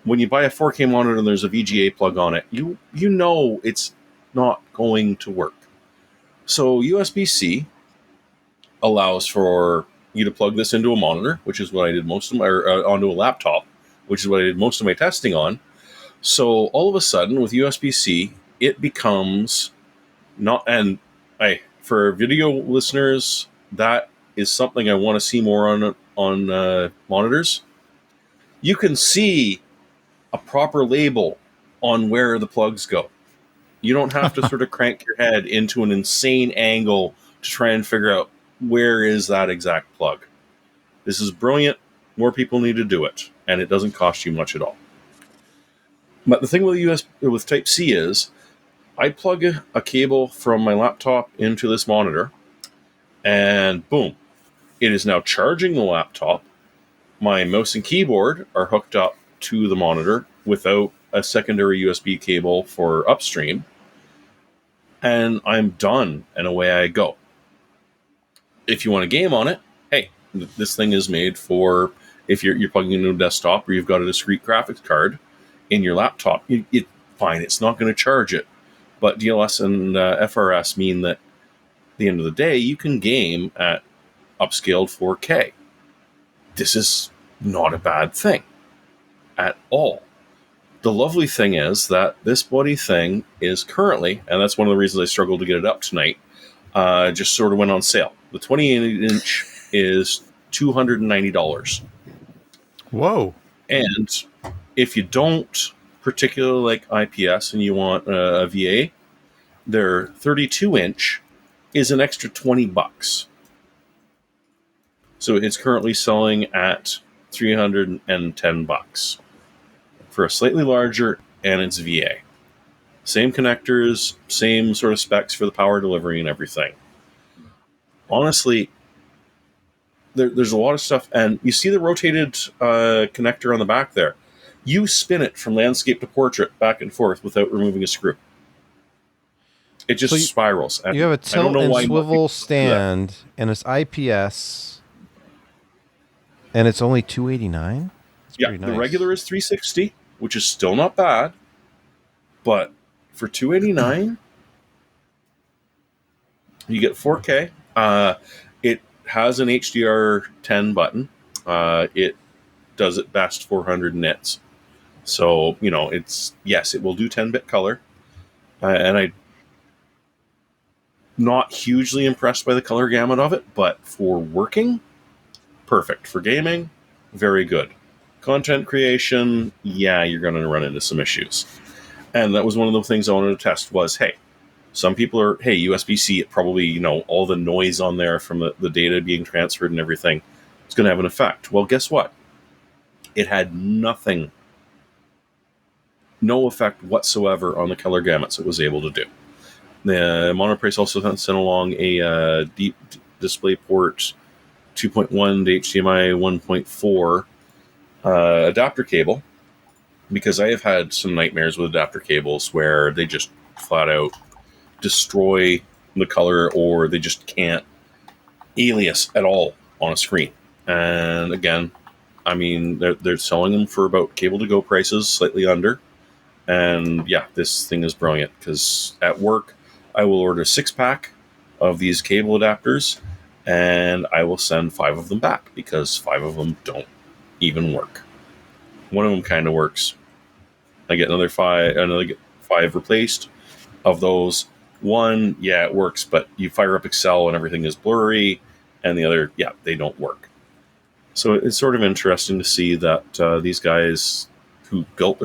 when you buy a 4K monitor and there's a VGA plug on it, you know it's not going to work. So USB-C allows for you to plug this into a monitor, which is what I did onto a laptop, which is what I did most of my testing on. So all of a sudden, with USB-C, it becomes not. And for video listeners, that is something I want to see more on monitors. You can see a proper label on where the plugs go. You don't have to sort of crank your head into an insane angle to try and figure out where is that exact plug. This is brilliant. More people need to do it, and it doesn't cost you much at all. But the thing with Type-C is, I plug a cable from my laptop into this monitor, and boom, it is now charging the laptop. My mouse and keyboard are hooked up to the monitor without a secondary USB cable for upstream, and I'm done, and away I go. If you want a game on it, hey, this thing is made for if you're plugging into a desktop or you've got a discrete graphics card in your laptop. Fine, it's not going to charge it, but DLS and FRS mean that at the end of the day, you can game at upscaled 4K. This is not a bad thing at all. The lovely thing is that this bloody thing is currently, and that's one of the reasons I struggled to get it up tonight, just sort of went on sale. The 28-inch is $290. Whoa. And if you don't particularly like IPS and you want a VA, their 32-inch is an extra $20. So it's currently selling at $310 for a slightly larger, and it's VA. Same connectors, same sort of specs for the power delivery and everything. Honestly, there's a lot of stuff, and you see the rotated connector on the back there. You spin it from landscape to portrait back and forth without removing a screw. It just spirals. You have a tilt and swivel stand, and it's IPS, and it's only $289. Yeah, nice. The regular is $360, which is still not bad, but for $289, you get 4K. It has an HDR10 button. It does at best 400 nits. So, it will do 10-bit color. And I'm not hugely impressed by the color gamut of it, but for working, perfect. For gaming, very good. Content creation, you're going to run into some issues. And that was one of the things I wanted to test was, some people are, USB-C, it probably, all the noise on there from the data being transferred and everything, it's going to have an effect. Well, guess what? it had no effect whatsoever on the color gamuts it was able to do. The Monoprice also sent along a deep display port 2.1 to HDMI 1.4 adapter cable, because I have had some nightmares with adapter cables where they just flat out destroy the color, or they just can't alias at all on a screen. And again, I mean, they're selling them for about cable to go prices, slightly under. And yeah, this thing is brilliant, because at work I will order a 6-pack of these cable adapters, and I will send 5 of them back because 5 of them don't even work. One of them kind of works. I get another 5 replaced. Of those, one, yeah, it works, but you fire up Excel and everything is blurry, and the other, yeah, they don't work. So it's sort of interesting to see that these guys who built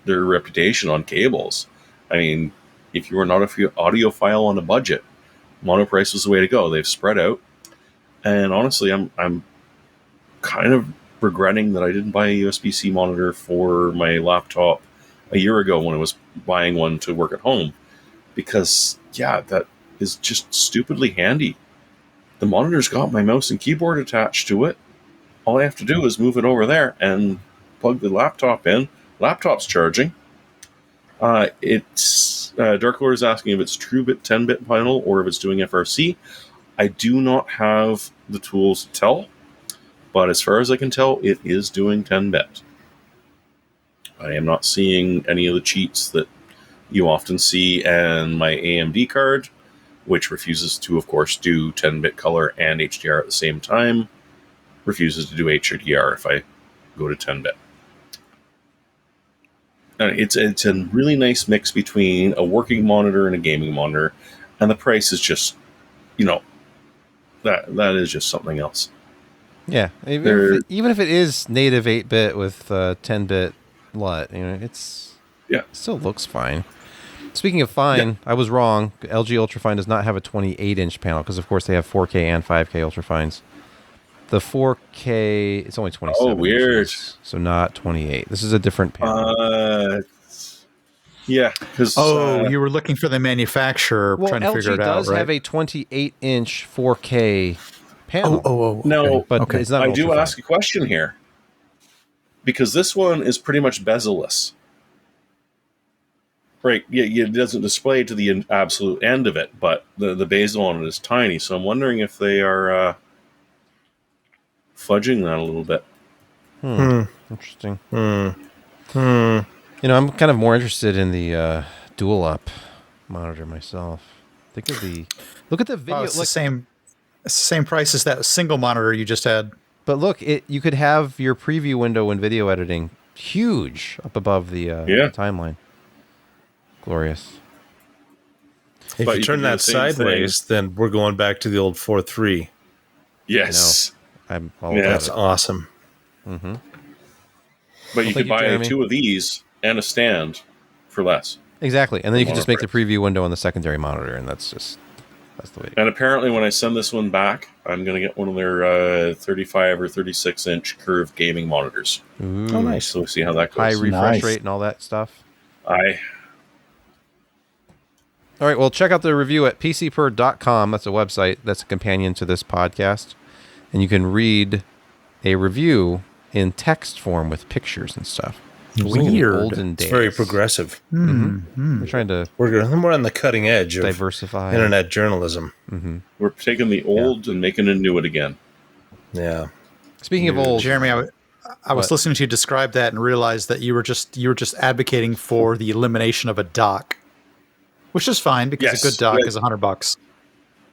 their reputation on cables, I mean, if you were not an audiophile on a budget, Monoprice was the way to go. They've spread out, and honestly, I'm kind of regretting that I didn't buy a USB-C monitor for my laptop a year ago when I was buying one to work at home, because yeah, that is just stupidly handy. The monitor's got my mouse and keyboard attached to it. All I have to do is move it over there and plug the laptop in. Laptop's charging. Dark Lord is asking if it's TrueBit 10-bit panel or if it's doing FRC. I do not have the tools to tell, but as far as I can tell, it is doing 10-bit. I am not seeing any of the cheats that you often see in my AMD card, which refuses to, of course, do 10-bit color and HDR at the same time. Refuses to do HDR if I go to 10-bit. It's a really nice mix between a working monitor and a gaming monitor, and the price is just, that is just something else. Yeah, even if it is native 8-bit with 10-bit LUT, it still looks fine. Speaking of fine, I was wrong. LG Ultrafine does not have a 28-inch panel because, of course, they have 4K and 5K Ultrafines. The 4K, it's only 27 weird. inches, so not 28. This is a different panel. Yeah. Because you were looking for the manufacturer, trying to figure it out, right? LG does have a 28-inch 4K panel. Oh. No, but it's not. I do ask a question here, because this one is pretty much bezel-less. Right, yeah, it doesn't display to the absolute end of it, but the bezel on it is tiny, so I'm wondering if they are fudging that a little bit. Interesting. I'm kind of more interested in the dual up monitor myself. Look at the video. It's the same price as that single monitor you just had. But look, you could have your preview window in video editing huge up above the timeline. Glorious. If you turn that sideways, then we're going back to the old 4.3. Yes. I'm all about That's it. awesome. Mm-hmm. But you could buy 2 of these and a stand for less. Exactly. And then you can just make the preview window on the secondary monitor, and that's the way to go. And apparently when I send this one back, I'm going to get one of their 35 or 36-inch curved gaming monitors. Ooh. Oh, nice. So we'll see how that goes. High refresh rate and all that stuff. All right, well, check out the review at PCPer.com. That's a website that's a companion to this podcast. And you can read a review in text form with pictures and stuff. Weird. Olden days. It's very progressive. We're trying to We're on the cutting edge of diversify internet journalism. Mm-hmm. We're taking the old and making it new again. Yeah. Speaking of old, Jeremy, I was listening to you describe that and realized that you were just advocating for the elimination of a dock, which is fine because a good dock is $100.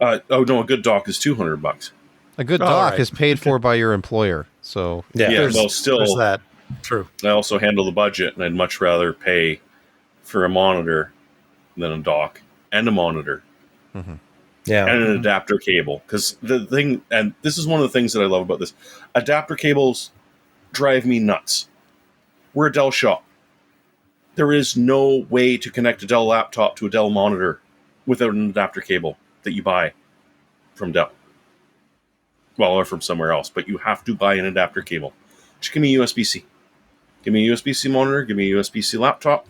No, a good dock is $200. a good dock is paid for by your employer. So well, still, there's that. True. I also handle the budget, and I'd much rather pay for a monitor than a dock and a monitor. Mm-hmm. Yeah, and an adapter cable. Because the thing, and this is one of the things that I love about this, adapter cables drive me nuts. We're a Dell shop. There is no way to connect a Dell laptop to a Dell monitor without an adapter cable that you buy from Dell. Well, or from somewhere else, but you have to buy an adapter cable. Just give me USB-C. Give me a USB-C monitor. Give me a USB-C laptop.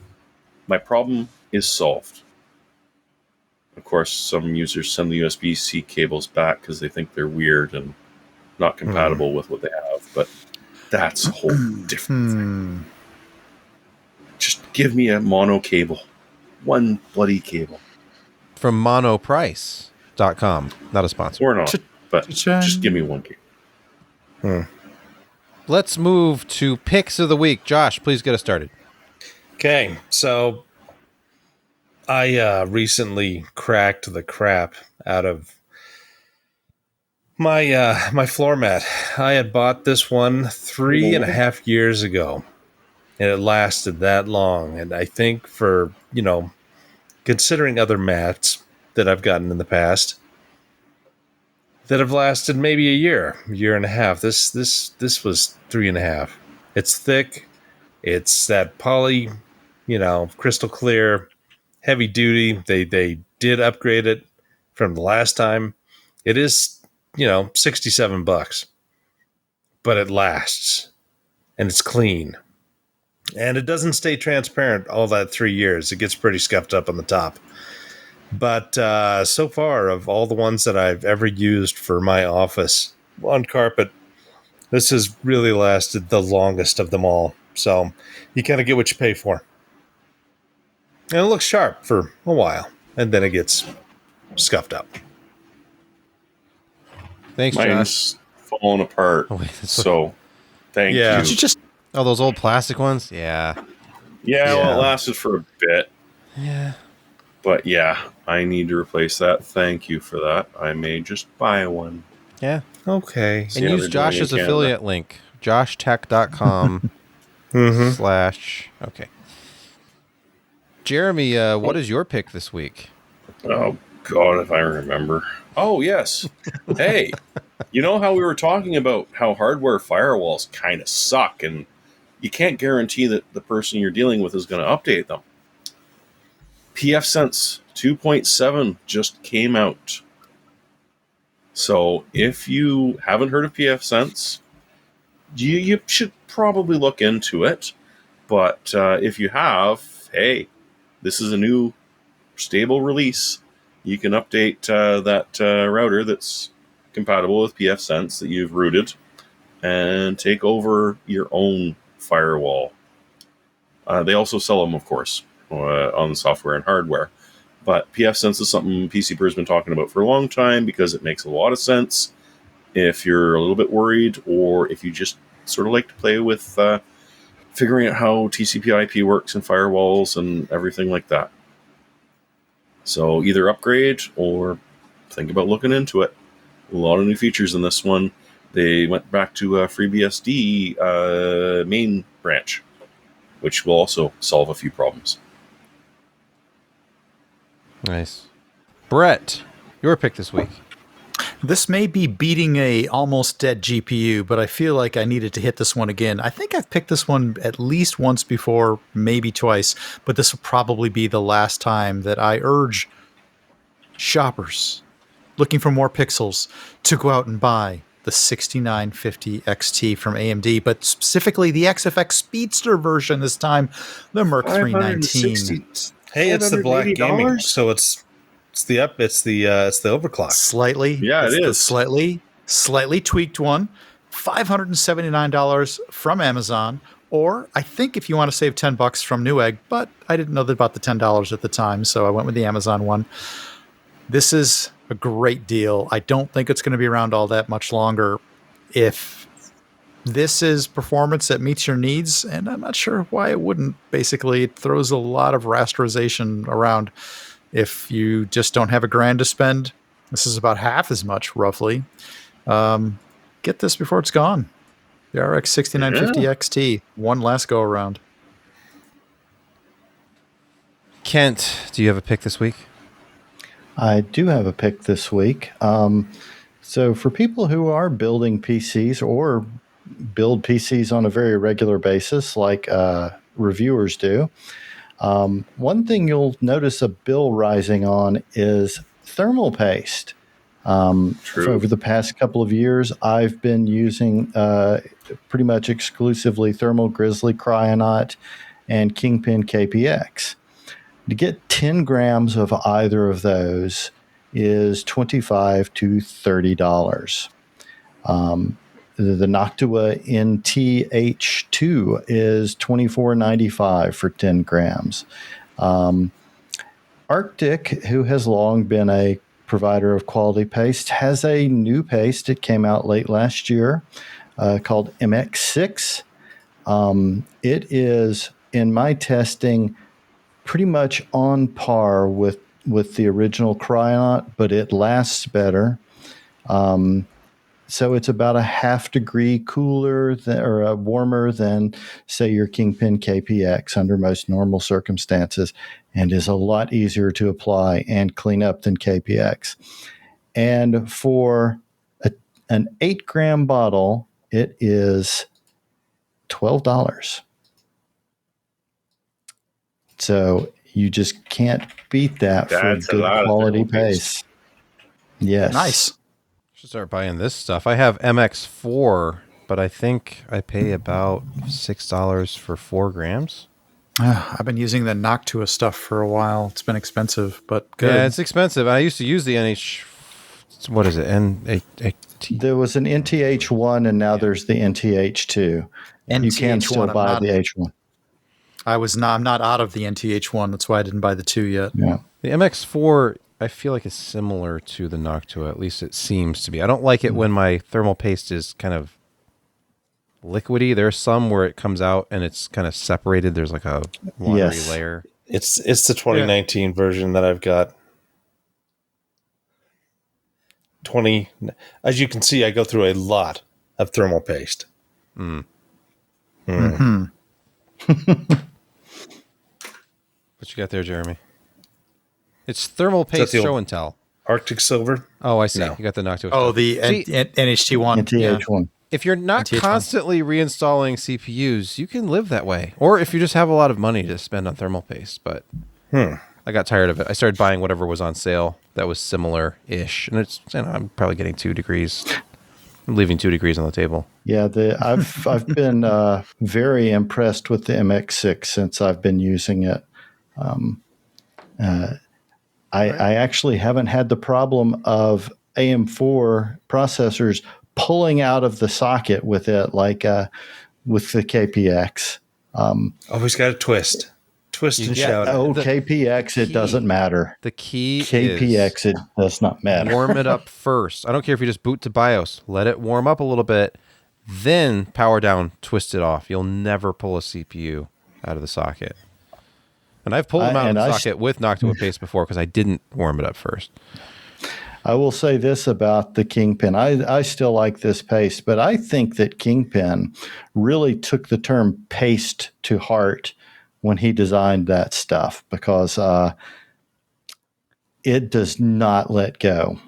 My problem is solved. Of course, some users send the USB-C cables back because they think they're weird and not compatible with what they have. But that's a whole different thing. Just give me a mono cable. One bloody cable. From Monoprice.com. Not a sponsor. Or not. But just give me one cable. Let's move to picks of the week. Josh, please get us started. Okay, so I recently cracked the crap out of my floor mat. I had bought this one 3.5 years ago, and it lasted that long. And I think for, considering other mats that I've gotten in the past that have lasted maybe a year and a half, this was 3.5. It's thick. It's that poly, crystal clear, heavy duty. They did upgrade it from the last time. It is, $67, but it lasts and it's clean. And it doesn't stay transparent all that 3 years. It gets pretty scuffed up on the top. But so far, of all the ones that I've ever used for my office on carpet, this has really lasted the longest of them all. So you kind of get what you pay for. And it looks sharp for a while, and then it gets scuffed up. Thanks, Mine's Josh. falling apart. Oh, wait, so thank you. Did you just Oh, those old plastic ones? Yeah. Yeah, well, it lasted for a bit. Yeah. But yeah, I need to replace that. Thank you for that. I may just buy one. Yeah. Okay. And use Josh's affiliate link, joshtech.com / okay. Jeremy, what is your pick this week? Oh, God, if I remember. Oh, yes. Hey, you know how we were talking about how hardware firewalls kind of suck and you can't guarantee that the person you're dealing with is going to update them? pfSense 2.7 just came out. So if you haven't heard of pfSense, you should probably look into it. But if you have, hey, this is a new stable release. You can update that router that's compatible with pfSense that you've rooted and take over your own firewall. They also sell them, of course, on software and hardware. But pfSense is something PCPer has been talking about for a long time because it makes a lot of sense if you're a little bit worried or if you just sort of like to play with figuring out how TCP/IP works in firewalls and everything like that. So either upgrade or think about looking into it. A lot of new features in this one. They went back to FreeBSD main branch, which will also solve a few problems. Nice. Brett, your pick this week. This may be beating a almost dead GPU, but I feel like I needed to hit this one again. I think I've picked this one at least once before, maybe twice, but this will probably be the last time that I urge shoppers looking for more pixels to go out and buy the 6950 XT from AMD, but specifically the XFX Speedster version this time, the Merc 319. Hey, it's the black gaming, so it's the overclock. Slightly, yeah, it is the slightly tweaked one. $579 from Amazon, or I think if you want to save $10 from Newegg, but I didn't know about the $10 at the time, so I went with the Amazon one. This is a great deal. I don't think it's going to be around all that much longer. If this is performance that meets your needs, and I'm not sure why it wouldn't. Basically, it throws a lot of rasterization around. If you just don't have $1,000 to spend, this is about half as much, roughly. Get this before it's gone. The RX 6950 XT, one last go around. Kent, do you have a pick this week? I do have a pick this week. So for people who are building PCs or build PCs on a very regular basis, like reviewers do, one thing you'll notice a bill rising on is thermal paste. True. Over the past couple of years, I've been using pretty much exclusively Thermal Grizzly Cryonaut and Kingpin KPX. To get 10 grams of either of those is $25 to $30. The Noctua NTH2 is $24.95 for 10 grams. Arctic, who has long been a provider of quality paste, has a new paste. It came out late last year called MX6. It is, in my testing, pretty much on par with the original Cryonaut, but it lasts better. So it's about a half degree cooler or warmer than, say, your Kingpin KPX under most normal circumstances, and is a lot easier to apply and clean up than KPX. And for an 8-gram bottle, it is $12. So you just can't beat that for good quality paste. Yes. Nice. Should start buying this stuff. I have MX4, but I think I pay about $6 for 4 grams. I've been using the Noctua stuff for a while. It's been expensive, but good. Yeah, it's expensive. I used to use the what is it? There was an NTH1, and now there's the NTH2. You can still buy the H1. I'm not out of the NTH1. That's why I didn't buy the 2 yet. Yeah. The MX4, I feel like, is similar to the Noctua. At least it seems to be. I don't like it when my thermal paste is kind of liquidy. There's some where it comes out and it's kind of separated. There's like a watery layer. It's the 2019 version that I've got. As you can see, I go through a lot of thermal paste. Mm-hmm. What you got there, Jeremy? It's thermal paste show and tell. Arctic Silver? Oh, I see. No. You got the Noctua. Oh, the NHT1. NTH1. If you're not NTH1. constantly reinstalling CPUs, you can live that way. Or if you just have a lot of money to spend on thermal paste. But I got tired of it. I started buying whatever was on sale that was similar-ish. And it's, I'm probably getting 2 degrees. I'm leaving 2 degrees on the table. Yeah, I've been very impressed with the MX6 since I've been using it. I actually haven't had the problem of AM4 processors pulling out of the socket with it, like with the KPX. Always got a twist. Twist and shout. KPX, it doesn't matter. The key KPX, it does not matter. Warm it up first. I don't care if you just boot to BIOS. Let it warm up a little bit, then power down, twist it off. You'll never pull a CPU out of the socket. And I've pulled them out of the socket with Noctua paste before because I didn't warm it up first. I will say this about the Kingpin. I still like this paste, but I think that Kingpin really took the term paste to heart when he designed that stuff, because it does not let go.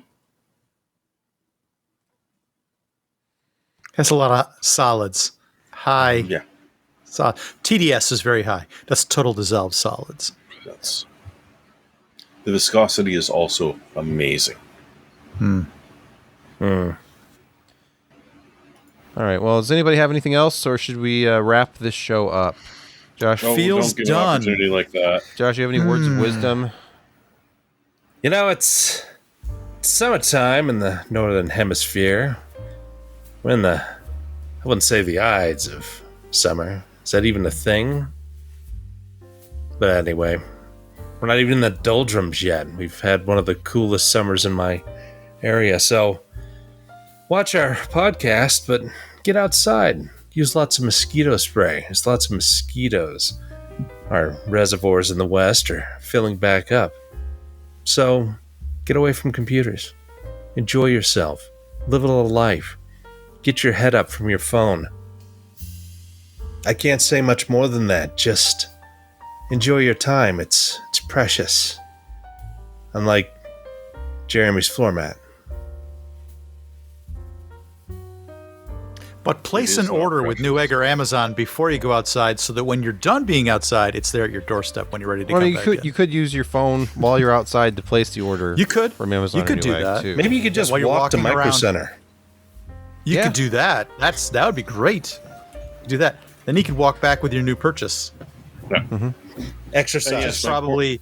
Has a lot of solids. High. Yeah. TDS is very high. That's total dissolved solids. The viscosity is also amazing. All right. Well, does anybody have anything else, or should we wrap this show up? Josh, feels don't give done. An opportunity like that. Josh, you have any words of wisdom? It's summertime in the northern hemisphere. We're in I wouldn't say the Ides of summer. Is that even a thing? But anyway, we're not even in the doldrums yet. We've had one of the coolest summers in my area. So watch our podcast, but get outside. Use lots of mosquito spray. There's lots of mosquitoes. Our reservoirs in the West are filling back up. So get away from computers. Enjoy yourself. Live a little life. Get your head up from your phone. I can't say much more than that. Just enjoy your time. It's precious. Unlike Jeremy's floor mat. But place It is an not order with precious. Newegg or Amazon before you go outside, so that when you're done being outside, it's there at your doorstep when you're ready to Well, come you back could in. you could use your phone while you're outside to place the order. You could. From Amazon. You could or do Newegg, that. too. Maybe you could just While you're walk to walking around. Microcenter. You Yeah. could do that. That would be great. Do that. Then you could walk back with your new purchase. Yeah. Exercise. It's probably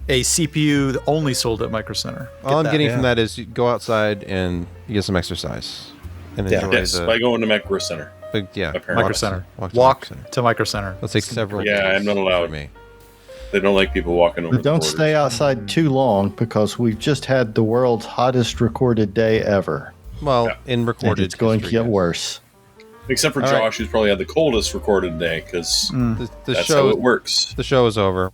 a CPU that only sold at Microcenter. All I'm Get that. getting from that is you go outside and you get some exercise and Yeah. enjoy Yes, the by going to Macro Center. yeah Apparently. Microcenter. Walk Walk to Microcenter. to Microcenter. Let's take several. Yeah, days I'm not allowed. for me. They don't like people walking over. But don't the stay borders. outside too long because we've just had the world's hottest recorded day ever. Well, Yeah. in And recorded, it's going to history, get yes. worse. Except for All Josh, right. who's probably had the coldest recorded day, because The that's show how it works. The show is over.